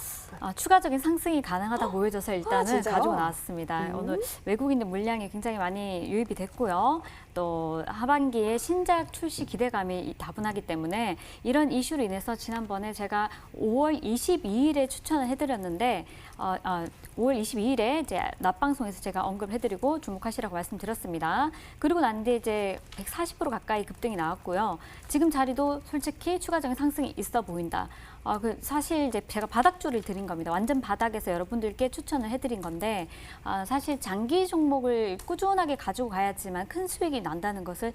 추가적인 상승이 가능하다 보여져서 일단은 진짜요? 가지고 나왔습니다. 오늘 외국인들 물량이 굉장히 많이 유입이 됐고요. 또 하반기에 신작 출시 기대감이 다분하기 때문에 이런 이슈로 인해서 지난번에 제가 5월 22일에 추천을 해드렸는데 5월 22일에 이제 낮방송에서 제가 언급해드리고 주목하시라고 말씀드렸습니다. 그리고 난 뒤에 이제 140% 가까이 급등이 나왔고요. 지금 자리도 솔직히 추가적인 상승이 있어 보인다. 사실 이제 제가 바닥줄을 드린 겁니다. 완전 바닥에서 여러분들께 추천을 해드린 건데 사실 장기 종목을 꾸준하게 가지고 가야지만 큰 수익이 난다는 것을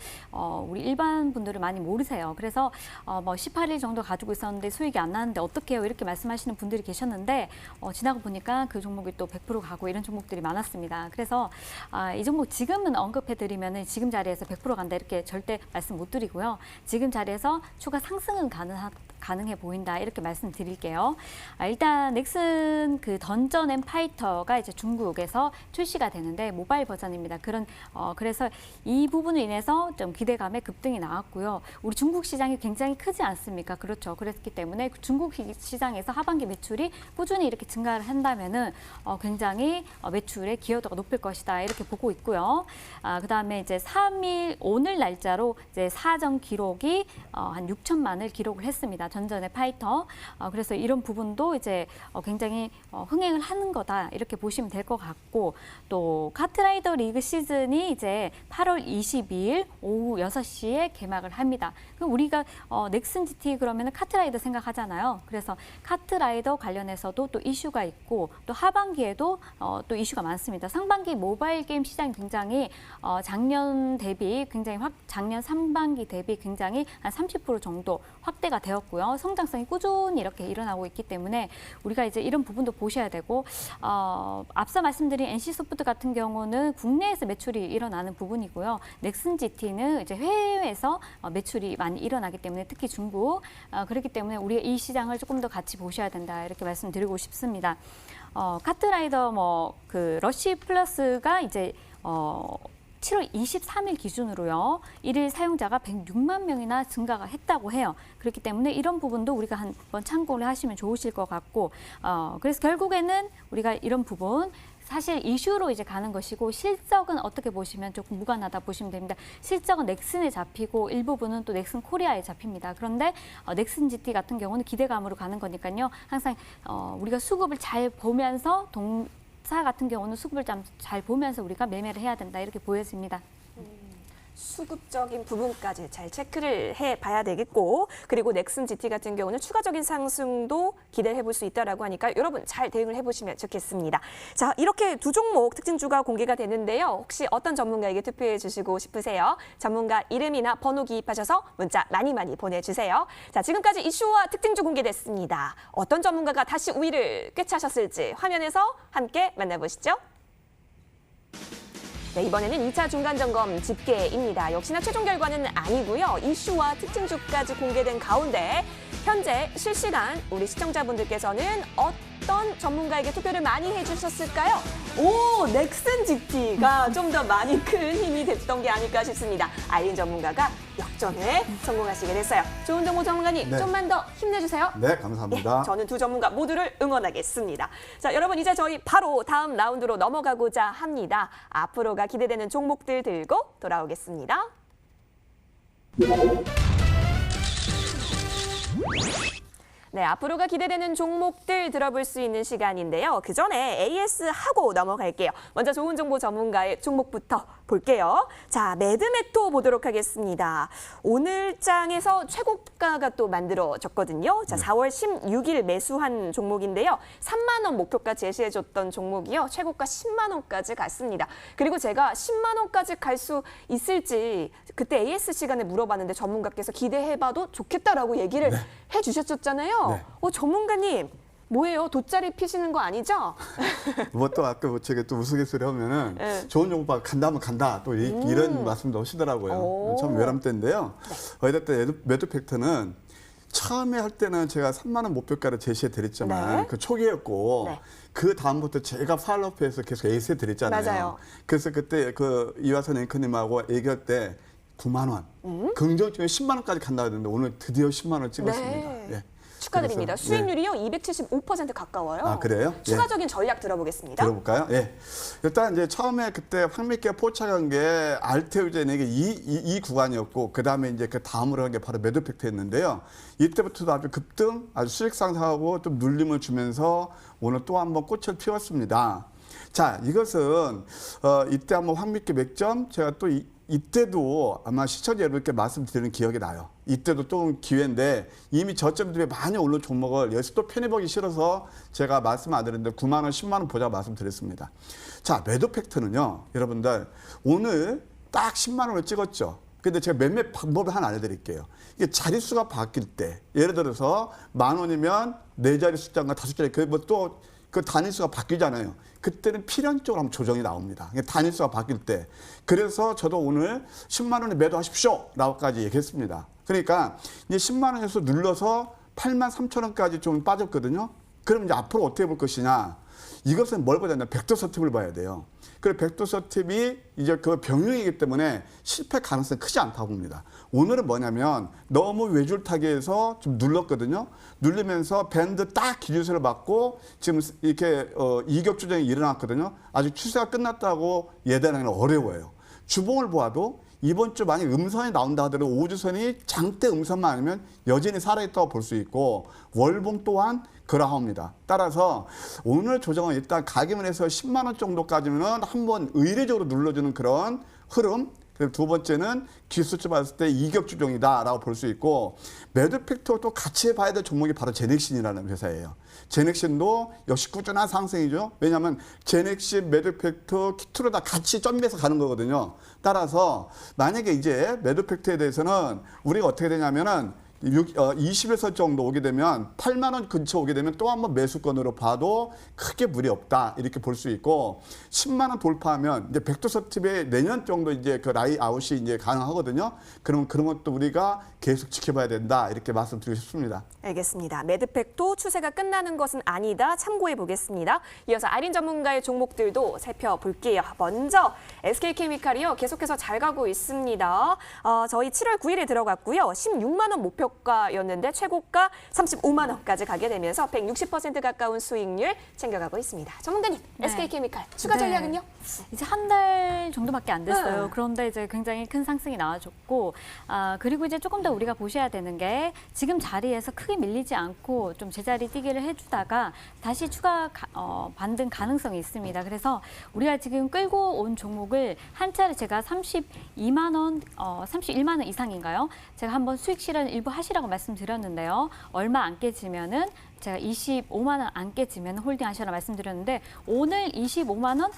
우리 일반 분들은 많이 모르세요. 그래서 뭐 18일 정도 가지고 있었는데 수익이 안 나는데 어떡해요? 이렇게 말씀하시는 분들이 계셨는데 지나고 보니까 그 종목이 또 100% 가고 이런 종목들이 많았습니다. 그래서 이 종목 지금은 언급해드리면 지금 자리에서 100% 간다 이렇게 절대 말씀 못 드리고요. 지금 자리에서 추가 상승은 가능해 보인다 이렇게 말씀드릴게요. 일단 넥슨 그 던전 앤 파이터가 이제 중국에서 출시가 되는데 모바일 버전입니다. 그래서 이 부분으로 인해서 좀 기대감에 급등이 나왔고요. 우리 중국 시장이 굉장히 크지 않습니까? 그렇죠. 그랬기 때문에 중국 시장에서 하반기 매출이 꾸준히 이렇게 증가를 한다면은 굉장히 매출의 기여도가 높을 것이다 이렇게 보고 있고요. 그다음에 이제 3일 오늘 날짜로 이제 사전 기록이 한 6천만을 기록을 했습니다. 전전의 파이터. 그래서 이런 부분도 이제 굉장히 흥행을 하는 거다 이렇게 보시면 될 것 같고 또 카트라이더 리그 시즌이 이제 8월 22일 오후 6시에 개막을 합니다. 그럼 우리가 넥슨 GT 그러면 카트라이더 생각하잖아요. 그래서 카트라이더 관련해서도 또 이슈가 있고 또 하반기에도 또 이슈가 많습니다. 상반기 모바일 게임 시장이 굉장히 작년 대비 굉장히 작년 상반기 대비 굉장히 한 30% 정도 확대가 되었고요. 성장성이 꾸준히 이렇게 일어나고 있기 때문에 우리가 이제 이런 부분도 보셔야 되고 앞서 말씀드린 NC소프트 같은 경우는 국내에서 매출이 일어나는 부분이고요. 넥슨 GT는 이제 해외에서 매출이 많이 일어나기 때문에 특히 중국 그렇기 때문에 우리가 이 시장을 조금 더 같이 보셔야 된다 이렇게 말씀드리고 싶습니다. 카트라이더 그 러쉬 플러스가 이제 7월 23일 기준으로요. 일일 사용자가 106만 명이나 증가가 했다고 해요. 그렇기 때문에 이런 부분도 우리가 한번 참고를 하시면 좋으실 것 같고 그래서 결국에는 우리가 이런 부분 사실 이슈로 이제 가는 것이고 실적은 어떻게 보시면 조금 무관하다 보시면 됩니다. 실적은 넥슨에 잡히고 일부분은 또 넥슨 코리아에 잡힙니다. 그런데 넥슨 GT 같은 경우는 기대감으로 가는 거니까요. 항상 우리가 수급을 잘 보면서 사 같은 경우는 수급을 잘 보면서 우리가 매매를 해야 된다 이렇게 보여집니다. 수급적인 부분까지 잘 체크를 해봐야 되겠고 그리고 넥슨 GT 같은 경우는 추가적인 상승도 기대해 볼 수 있다라고 하니까 여러분 잘 대응을 해보시면 좋겠습니다. 자, 이렇게 두 종목 특징주가 공개가 되는데요. 혹시 어떤 전문가에게 투표해 주시고 싶으세요? 전문가 이름이나 번호 기입하셔서 문자 많이 보내주세요. 자, 지금까지 이슈와 특징주 공개됐습니다. 어떤 전문가가 다시 우위를 꿰차셨을지 화면에서 함께 만나보시죠. 네, 이번에는 2차 중간점검 집계입니다. 역시나 최종 결과는 아니고요. 이슈와 특징주까지 공개된 가운데 현재 실시간 우리 시청자분들께서는 어떤 전문가에게 투표를 많이 해주셨을까요? 오, 넥슨 GT가 좀 더 많이 큰 힘이 됐던 게 아닐까 싶습니다. 아이린 전문가가 역전에 성공하시게 됐어요. 좋은 정보 전문가님, 네. 좀만 더 힘내주세요. 네, 감사합니다. 저는 두 전문가 모두를 응원하겠습니다. 자, 여러분 이제 저희 바로 다음 라운드로 넘어가고자 합니다. 앞으로가 기대되는 종목들 들고 돌아오겠습니다. 네, 앞으로가 기대되는 종목들 들어볼 수 있는 시간인데요. 그 전에 AS 하고 넘어갈게요. 먼저 좋은 정보 전문가의 종목부터 볼게요. 자, 매드메토 보도록 하겠습니다. 오늘 장에서 최고가가 또 만들어졌거든요. 자, 4월 16일 매수한 종목인데요. 3만 원 목표가 제시해줬던 종목이요. 최고가 10만 원까지 갔습니다. 그리고 제가 10만 원까지 갈 수 있을지 그때 AS 시간에 물어봤는데 전문가께서 기대해봐도 좋겠다라고 얘기를 해주셨잖아요. 네. 전문가님. 뭐예요? 돗자리 피시는 거 아니죠? 뭐 또 아까 제가 또 우스갯소리 하면은 네. 좋은 정보 간다면 간다 또 이런 말씀도 하시더라고요. 오. 참 외람된데요. 어쨌든 매도 팩터는 처음에 할 때는 제가 3만 원 목표가를 제시해 드렸지만 네. 그 초기였고 네. 그 다음부터 제가 팔로우해서 계속 에이스 드렸잖아요. 맞아요. 그래서 그때 그 이화선 앵커님하고 얘기할 때 9만 원, 긍정적인 10만 원까지 간다 했는데 오늘 드디어 10만 원 찍었습니다. 네. 예. 축하드립니다. 그래서, 수익률이요 275% 가까워요. 아, 그래요? 추가적인 전략 들어보겠습니다. 들어볼까요? 예. 일단 이제 처음에 그때 황미께 포착한 게 알테오젠에게 이 구간이었고 그 다음에 이제 그 다음으로 한 게 바로 매도팩트였는데요. 이때부터도 아주 급등, 아주 수익 상승하고 좀 눌림을 주면서 오늘 또 한번 꽃을 피웠습니다. 자, 이것은 이때 한번 황미께 맥점 제가 또 이때도 아마 시청자 여러분께 말씀드리는 기억이 나요. 이때도 또 기회인데 이미 저점들이 많이 오른 종목을 여기서 또 편입하기 싫어서 제가 말씀 안 드렸는데 9만 원, 10만 원 보자고 말씀드렸습니다. 자, 매도 팩트는요. 여러분들 오늘 딱 10만 원을 찍었죠. 근데 제가 매매 방법을 하나 알려드릴게요. 이게 자릿수가 바뀔 때 예를 들어서 10,000원이면 4자리 숫자인가 5자리 그또 그 단위수가 바뀌잖아요. 그때는 필연적으로 한번 조정이 나옵니다. 단위수가 바뀔 때. 그래서 저도 오늘 10만 원에 매도하십시오. 라고까지 얘기했습니다. 그러니까 이제 10만 원에서 눌러서 83,000원까지 좀 빠졌거든요. 그럼 이제 앞으로 어떻게 볼 것이냐. 이것은 뭘 봐야 되나? 벡터서팁을 봐야 돼요. 그리고 벡터서팁이 이제 그 병용이기 때문에 실패 가능성이 크지 않다고 봅니다. 오늘은 뭐냐면 너무 외줄타기에서 좀 눌렀거든요. 눌리면서 밴드 딱 기준선을 맞고 지금 이렇게 이격 조정이 일어났거든요. 아직 추세가 끝났다고 예단하기는 어려워요. 주봉을 보아도 이번 주 만약 음선이 나온다 하더라도 오주선이 장대 음선만 아니면 여전히 살아있다고 볼 수 있고 월봉 또한 그러합니다. 따라서 오늘 조정은 일단 가기만 해서 10만 원 정도까지는 한번 의례적으로 눌러주는 그런 흐름. 그리고 두 번째는 기술주 봤을 때 이격 조정이다라고 볼 수 있고 매도 팩터 또 같이 봐야 될 종목이 바로 제넥신이라는 회사예요. 제넥신도 역시 꾸준한 상승이죠. 왜냐하면 제넥신, 매도 팩터, 키트로 다 같이 점매해서 가는 거거든요. 따라서 만약에 이제 매도 팩터에 대해서는 우리가 어떻게 되냐면은 20에서 정도 오게 되면 8만 원 근처 오게 되면 또 한번 매수권으로 봐도 크게 무리 없다 이렇게 볼 수 있고 10만 원 돌파하면 이제 벡터서팁에 내년 정도 이제 그 라이 아웃이 이제 가능하거든요. 그러면 그런 것도 우리가 계속 지켜봐야 된다 이렇게 말씀드리고 싶습니다. 알겠습니다. 매드팩도 추세가 끝나는 것은 아니다. 참고해 보겠습니다. 이어서 아린 전문가의 종목들도 살펴볼게요. 먼저 SK케미칼이요. 계속해서 잘 가고 있습니다. 저희 7월 9일에 들어갔고요. 16만 원 목표가였는데 최고가 35만 원까지 가게 되면서 160% 가까운 수익률 챙겨가고 있습니다. 전문가님, 네. SK케미칼 추가 네. 전략은요? 이제 한 달 정도밖에 안 됐어요. 네. 그런데 이제 굉장히 큰 상승이 나와줬고, 그리고 이제 조금 더 우리가 보셔야 되는 게 지금 자리에서 크게 밀리지 않고 좀 제자리 뛰기를 해주다가 다시 추가 반등 가능성이 있습니다. 그래서 우리가 지금 끌고 온 종목을 한 차례 제가 32만 원, 31만 원 이상인가요? 제가 한번 수익 실현 일부 하시라고 말씀드렸는데요. 얼마 안 깨지면은 제가 25만 원 안 깨지면 홀딩 하시라고 말씀드렸는데 오늘 25만 원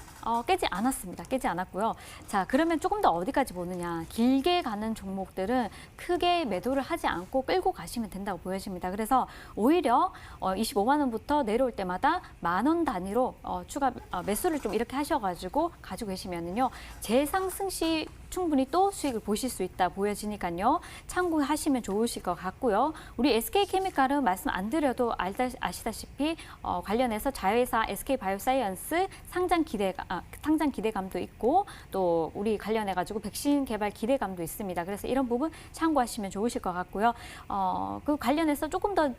깨지 않았습니다. 깨지 않았고요. 자, 그러면 조금 더 어디까지 보느냐. 길게 가는 종목들은 크게 매도를 하지 않고 끌고 가시면 된다고 보여집니다. 그래서 오히려 25만 원부터 내려올 때마다 10,000원 단위로 추가 매수를 좀 이렇게 하셔가지고 가지고 계시면은요. 재상승 시 충분히 또 수익을 보실 수 있다 보여지니까요. 참고하시면 좋으실 것 같고요. 우리 SK케미칼은 말씀 안 드려도 아시다시피 관련해서 자회사 SK바이오사이언스 상장 기대감도 있고 또 우리 관련해가지고 백신 개발 기대감도 있습니다. 그래서 이런 부분 참고하시면 좋으실 것 같고요. 그 관련해서 조금 더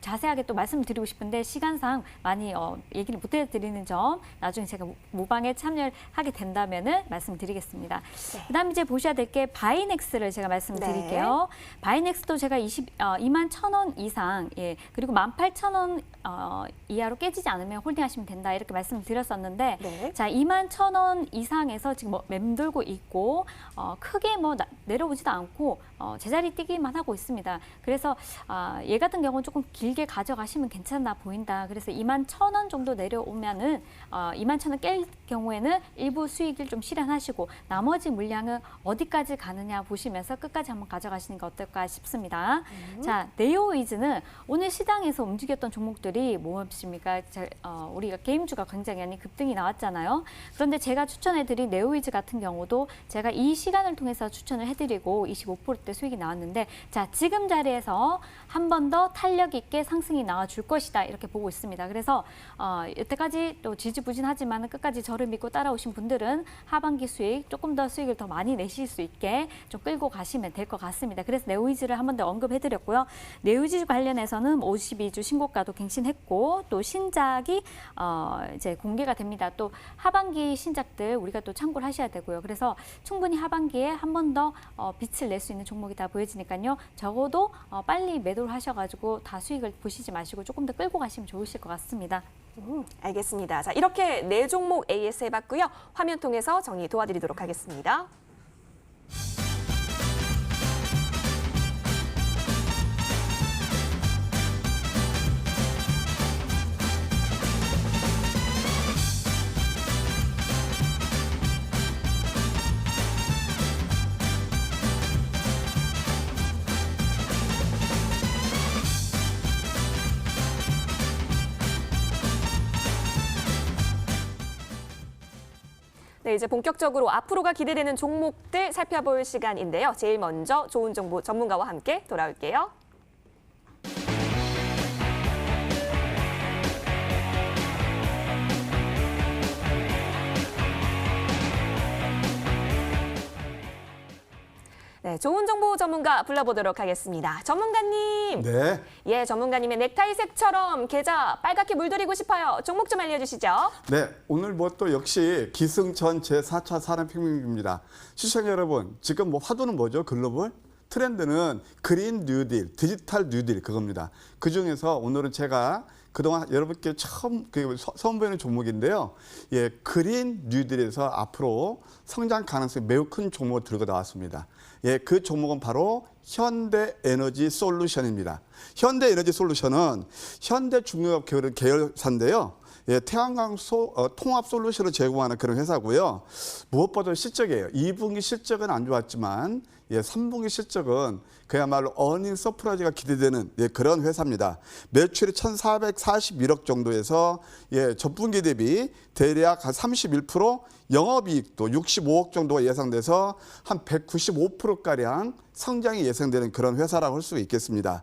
자세하게 또 말씀드리고 싶은데 시간상 많이 얘기를 못 해드리는 점 나중에 제가 모방에 참여를 하게 된다면은 말씀드리겠습니다. 네. 그다음 이제 보셔야 될 게 바이넥스를 제가 말씀드릴게요. 네. 바이넥스도 제가 21,000원 이상, 예, 그리고 18,000원 이하로 깨지지 않으면 홀딩하시면 된다 이렇게 말씀드렸었는데, 네. 자 21,000원 이상에서 지금 맴돌고 있고 크게 내려오지도 않고 제자리 뛰기만 하고 있습니다. 그래서 얘 같은 경우는 조금 길게 가져가시면 괜찮아 보인다. 그래서 21,000원 정도 내려오면은 21,000원 깰 경우에는 일부 수익을 좀 실현하시고 나머지 물량은 어디까지 가느냐 보시면서 끝까지 한번 가져가시는 게 어떨까 싶습니다. 자, 네오이즈는 오늘 시장에서 움직였던 종목들이 무엇입니까? 우리가 게임주가 굉장히 많이 급등이 나왔잖아요. 그런데 제가 추천해드린 네오이즈 같은 경우도 제가 이 시간을 통해서 추천을 해드리고 25%대 수익이 나왔는데, 자, 지금 자리에서 한 번 더 탄력 있게 상승이 나와줄 것이다, 이렇게 보고 있습니다. 그래서 여태까지 또 지지부진하지만 끝까지 저를 믿고 따라오신 분들은 하반기 수익, 조금 더 수익을 더 많이 내실 수 있게 좀 끌고 가시면 될 것 같습니다. 그래서 네오이즈를 한 번 더 언급해드렸고요. 네오이즈 관련해서는 52주 신고가도 갱신했고, 또 신작이 이제 공개가 됩니다. 또 하반기 신작들 우리가 또 참고를 하셔야 되고요. 그래서 충분히 하반기에 한 번 더 빛을 낼 수 있는 종목이 다 보여지니까요. 적어도 빨리 매도를 하셔가지고 다 수익을 보시지 마시고 조금 더 끌고 가시면 좋으실 것 같습니다. 알겠습니다. 자, 이렇게 네 종목 AS 해봤고요. 화면 통해서 정리 도와드리도록 하겠습니다. 네, 이제 본격적으로 앞으로가 기대되는 종목들 살펴볼 시간인데요. 제일 먼저 좋은 정보 전문가와 함께 돌아올게요. 네, 좋은 정보 전문가 불러보도록 하겠습니다. 전문가님. 네. 예, 전문가님의 넥타이색처럼 계좌 빨갛게 물들이고 싶어요. 종목 좀 알려주시죠. 네, 오늘 뭐 또 역시 기승전 제4차 산업혁명입니다. 시청자 여러분, 지금 뭐 화두는 뭐죠? 글로벌? 트렌드는 그린 뉴딜, 디지털 뉴딜 그겁니다. 그중에서 오늘은 제가 그동안 여러분께 처음 선보이는 종목인데요. 예, 그린 뉴딜에서 앞으로 성장 가능성이 매우 큰 종목을 들고 나왔습니다. 예, 그 종목은 바로 현대에너지 솔루션입니다. 현대에너지 솔루션은 현대중공업 계열사인데요. 예, 태양광 통합 솔루션을 제공하는 그런 회사고요. 무엇보다 실적이에요. 2분기 실적은 안 좋았지만 3분기 실적은 그야말로 어닝 서프라이즈가 기대되는 그런 회사입니다. 매출이 1,441억 정도에서 전분기 대비 대략 한 31%, 영업이익도 65억 정도가 예상돼서 한 195%가량 성장이 예상되는 그런 회사라고 할 수 있겠습니다.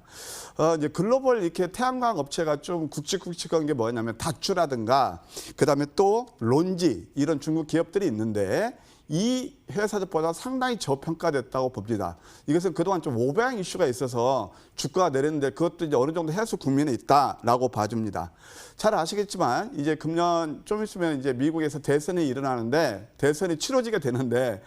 이제 글로벌 이렇게 태양광 업체가 좀 굵직굵직한 게 뭐냐면 다추라든가 그다음에 또 론지 이런 중국 기업들이 있는데 이 회사들보다 상당히 저평가됐다고 봅니다. 이것은 그동안 좀 오버행 이슈가 있어서 주가가 내렸는데 그것도 이제 어느 정도 해소 국면에 있다라고 봐줍니다. 잘 아시겠지만 이제 금년 좀 있으면 이제 미국에서 대선이 일어나는데 대선이 치러지게 되는데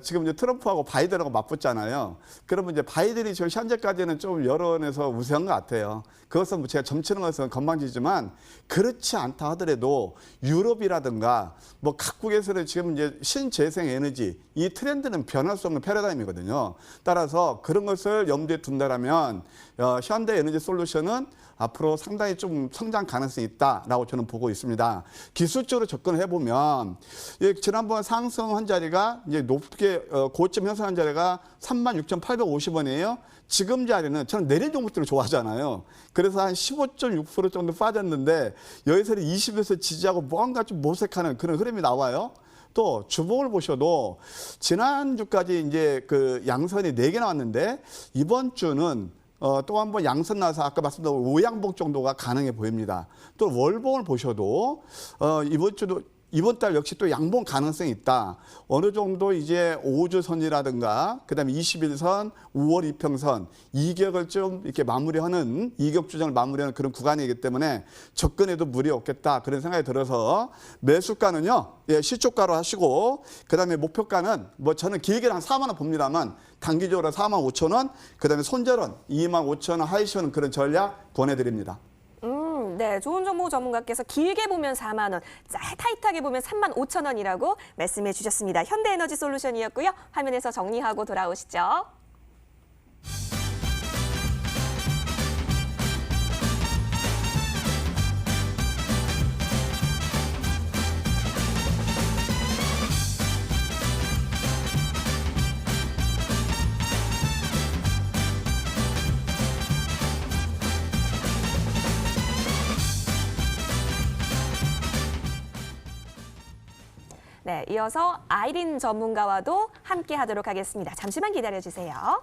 지금 이제 트럼프하고 바이든하고 맞붙잖아요. 그러면 이제 바이든이 지금 현재까지는 좀 여론에서 우세한 것 같아요. 그것은 뭐 제가 점치는 것은 건방지지만 그렇지 않다 하더라도 유럽이라든가 뭐 각국에서는 지금 이제 신재생 에너지 이 트렌드는 변할 수 없는 패러다임이거든요. 따라서 그런 것을 염두에 둔다라면 현대에너지 솔루션은 앞으로 상당히 좀 성장 가능성이 있다라고 저는 보고 있습니다. 기술적으로 접근해 보면 지난번 상승한 자리가 이제 높게 고점 형성한 자리가 36,850원이에요. 지금 자리는 저는 내린 종목들을 좋아하잖아요. 그래서 한 15.6% 정도 빠졌는데 여기서 20에서 지지하고 뭔가 좀 모색하는 그런 흐름이 나와요. 또 주봉을 보셔도 지난주까지 이제 그 양선이 4개 나왔는데 이번 주는 또 한 번 양선 나서 아까 말씀드린 오양복 정도가 가능해 보입니다. 또 월봉을 보셔도 이번 달 역시 또 양봉 가능성이 있다. 어느 정도 이제 5주선이라든가 그다음에 21선, 5월 이평선 이격을 좀 이렇게 마무리하는 이격 주장을 마무리하는 그런 구간이기 때문에 접근해도 무리 없겠다 그런 생각이 들어서 매수가는요 시초가로 하시고 그다음에 목표가는 뭐 저는 길게는 한 4만 원 봅니다만 단기적으로 4만 5천 원 그다음에 손절은 2만 5천 원 하이시는 그런 전략 권해드립니다. 네, 좋은 정보 전문가께서 길게 보면 4만 원, 타이트하게 보면 3만 5천 원이라고 말씀해 주셨습니다. 현대에너지 솔루션이었고요. 화면에서 정리하고 돌아오시죠. 네, 이어서 아이린 전문가와도 함께 하도록 하겠습니다. 잠시만 기다려주세요.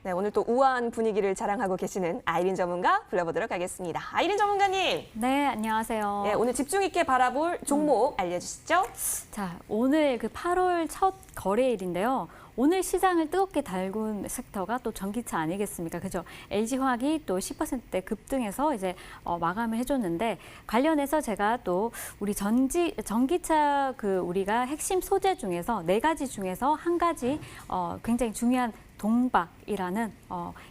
네, 오늘 또 우아한 분위기를 자랑하고 계시는 아이린 전문가 불러보도록 하겠습니다. 아이린 전문가님, 네, 안녕하세요. 네, 오늘 집중 있게 바라볼 종목 알려주시죠. 자, 오늘 그 8월 첫 거래일인데요. 오늘 시장을 뜨겁게 달군 섹터가 또 전기차 아니겠습니까? 그죠? LG화학이 또 10%대 급등해서 이제 마감을 해줬는데 관련해서 제가 또 우리 전기차 그 우리가 핵심 소재 중에서 4가지 중에서 한 가지 굉장히 중요한 동박이라는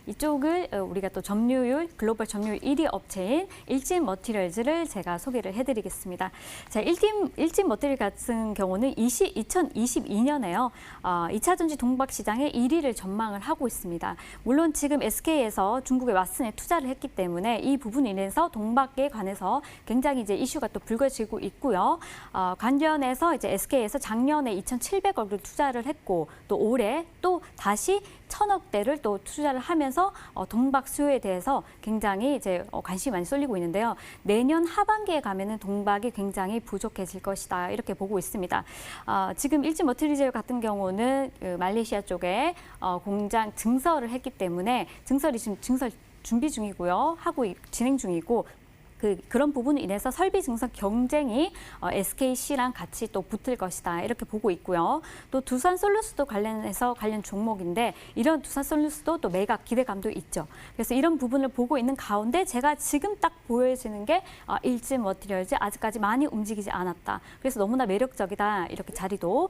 이쪽을 우리가 또 점유율 글로벌 점유율 1위 업체인 일진 머티리얼즈를 제가 소개를 해드리겠습니다. 자, 일진 머티리얼 같은 경우는 2022년에요. 2차 전지 동박 시장의 1위를 전망을 하고 있습니다. 물론 지금 SK에서 중국의 왓슨에 투자를 했기 때문에 이 부분에 인해서 동박에 관해서 굉장히 이제 이슈가 또 불거지고 있고요. 관련해서 이제 SK에서 작년에 2,700억을 투자를 했고 또 올해 또 다시 1,000억대를 또 투자를 하면서 동박 수요에 대해서 굉장히 이제 관심이 많이 쏠리고 있는데요. 내년 하반기에 가면은 동박이 굉장히 부족해질 것이다 이렇게 보고 있습니다. 지금 일진 머티리얼 같은 경우는 그 말레이시아 쪽에 공장 증설을 했기 때문에 증설 준비 중이고요. 진행 중이고. 그런 부분으로 인해서 설비 증설 경쟁이 SKC랑 같이 또 붙을 것이다 이렇게 보고 있고요. 또 두산 솔루스도 관련 종목인데 이런 두산 솔루스도 또 매각 기대감도 있죠. 그래서 이런 부분을 보고 있는 가운데 제가 지금 딱 보여지는 게 일진 머티리얼즈 아직까지 많이 움직이지 않았다. 그래서 너무나 매력적이다 이렇게 자리도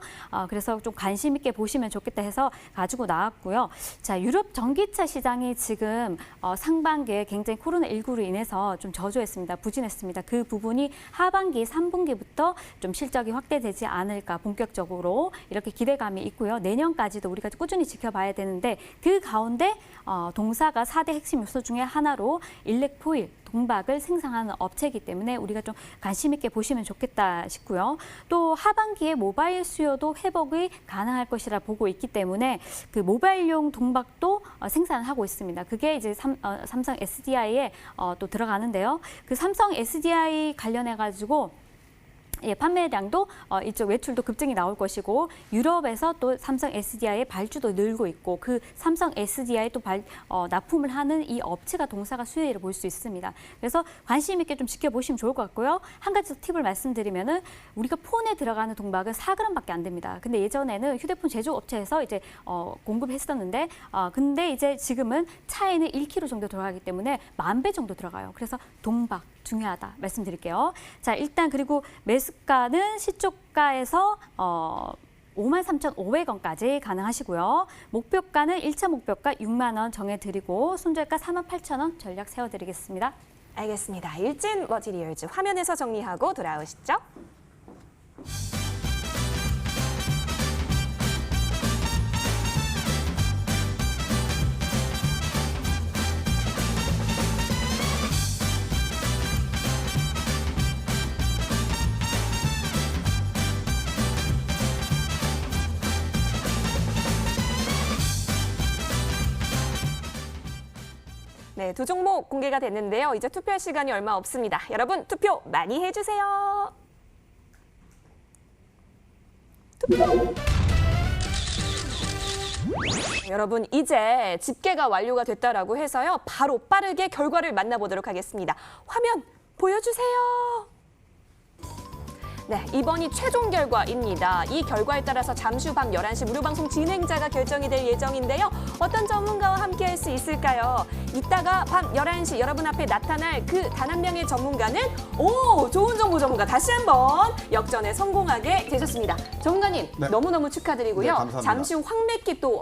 그래서 좀 관심 있게 보시면 좋겠다 해서 가지고 나왔고요. 자, 유럽 전기차 시장이 지금 상반기에 굉장히 코로나19로 인해서 좀 저조했습니다. 부진했습니다. 그 부분이 하반기 3분기부터 좀 실적이 확대되지 않을까 본격적으로 이렇게 기대감이 있고요. 내년까지도 우리가 꾸준히 지켜봐야 되는데 그 가운데 동사가 4대 핵심 요소 중에 하나로 일렉포일 동박을 생산하는 업체이기 때문에 우리가 좀 관심 있게 보시면 좋겠다 싶고요. 또 하반기에 모바일 수요도 회복이 가능할 것이라 보고 있기 때문에 그 모바일용 동박도 생산을 하고 있습니다. 그게 이제 삼성 SDI에 또 들어가는데요. 그 삼성 SDI 관련해 가지고 판매량도 이쪽 매출도 급증이 나올 것이고 유럽에서 또 삼성 SDI의 발주도 늘고 있고 그 삼성 SDI에 또 납품을 하는 이 업체가 동사가 수혜를 볼 수 있습니다. 그래서 관심 있게 좀 지켜보시면 좋을 것 같고요. 한 가지 더 팁을 말씀드리면은 우리가 폰에 들어가는 동박은 4g밖에 안 됩니다. 근데 예전에는 휴대폰 제조업체에서 이제 공급했었는데 근데 이제 지금은 차에는 1kg 정도 들어가기 때문에 10,000배 정도 들어가요. 그래서 동박 중요하다 말씀드릴게요. 자, 일단 그리고 매수가는 시초가에서 53,500원까지 가능하시고요. 목표가는 1차 목표가 6만 원 정해드리고 손절가 48,000원 전략 세워드리겠습니다. 알겠습니다. 일진 머티리얼즈 화면에서 정리하고 돌아오시죠. 네, 두 종목 공개가 됐는데요. 이제 투표할 시간이 얼마 없습니다. 여러분 투표 많이 해주세요. 여러분 이제 집계가 완료가 됐다라고 해서요. 바로 빠르게 결과를 만나보도록 하겠습니다. 화면 보여주세요. 네, 이번이 최종 결과입니다. 이 결과에 따라서 잠시 후 밤 11시 무료방송 진행자가 결정이 될 예정인데요. 어떤 전문가와 함께 할 수 있을까요? 이따가 밤 11시 여러분 앞에 나타날 그 단 한 명의 전문가는 좋은 정보 전문가 다시 한번 역전에 성공하게 되셨습니다. 전문가님 네. 너무너무 축하드리고요. 네, 감사합니다. 잠시 후 황매기 또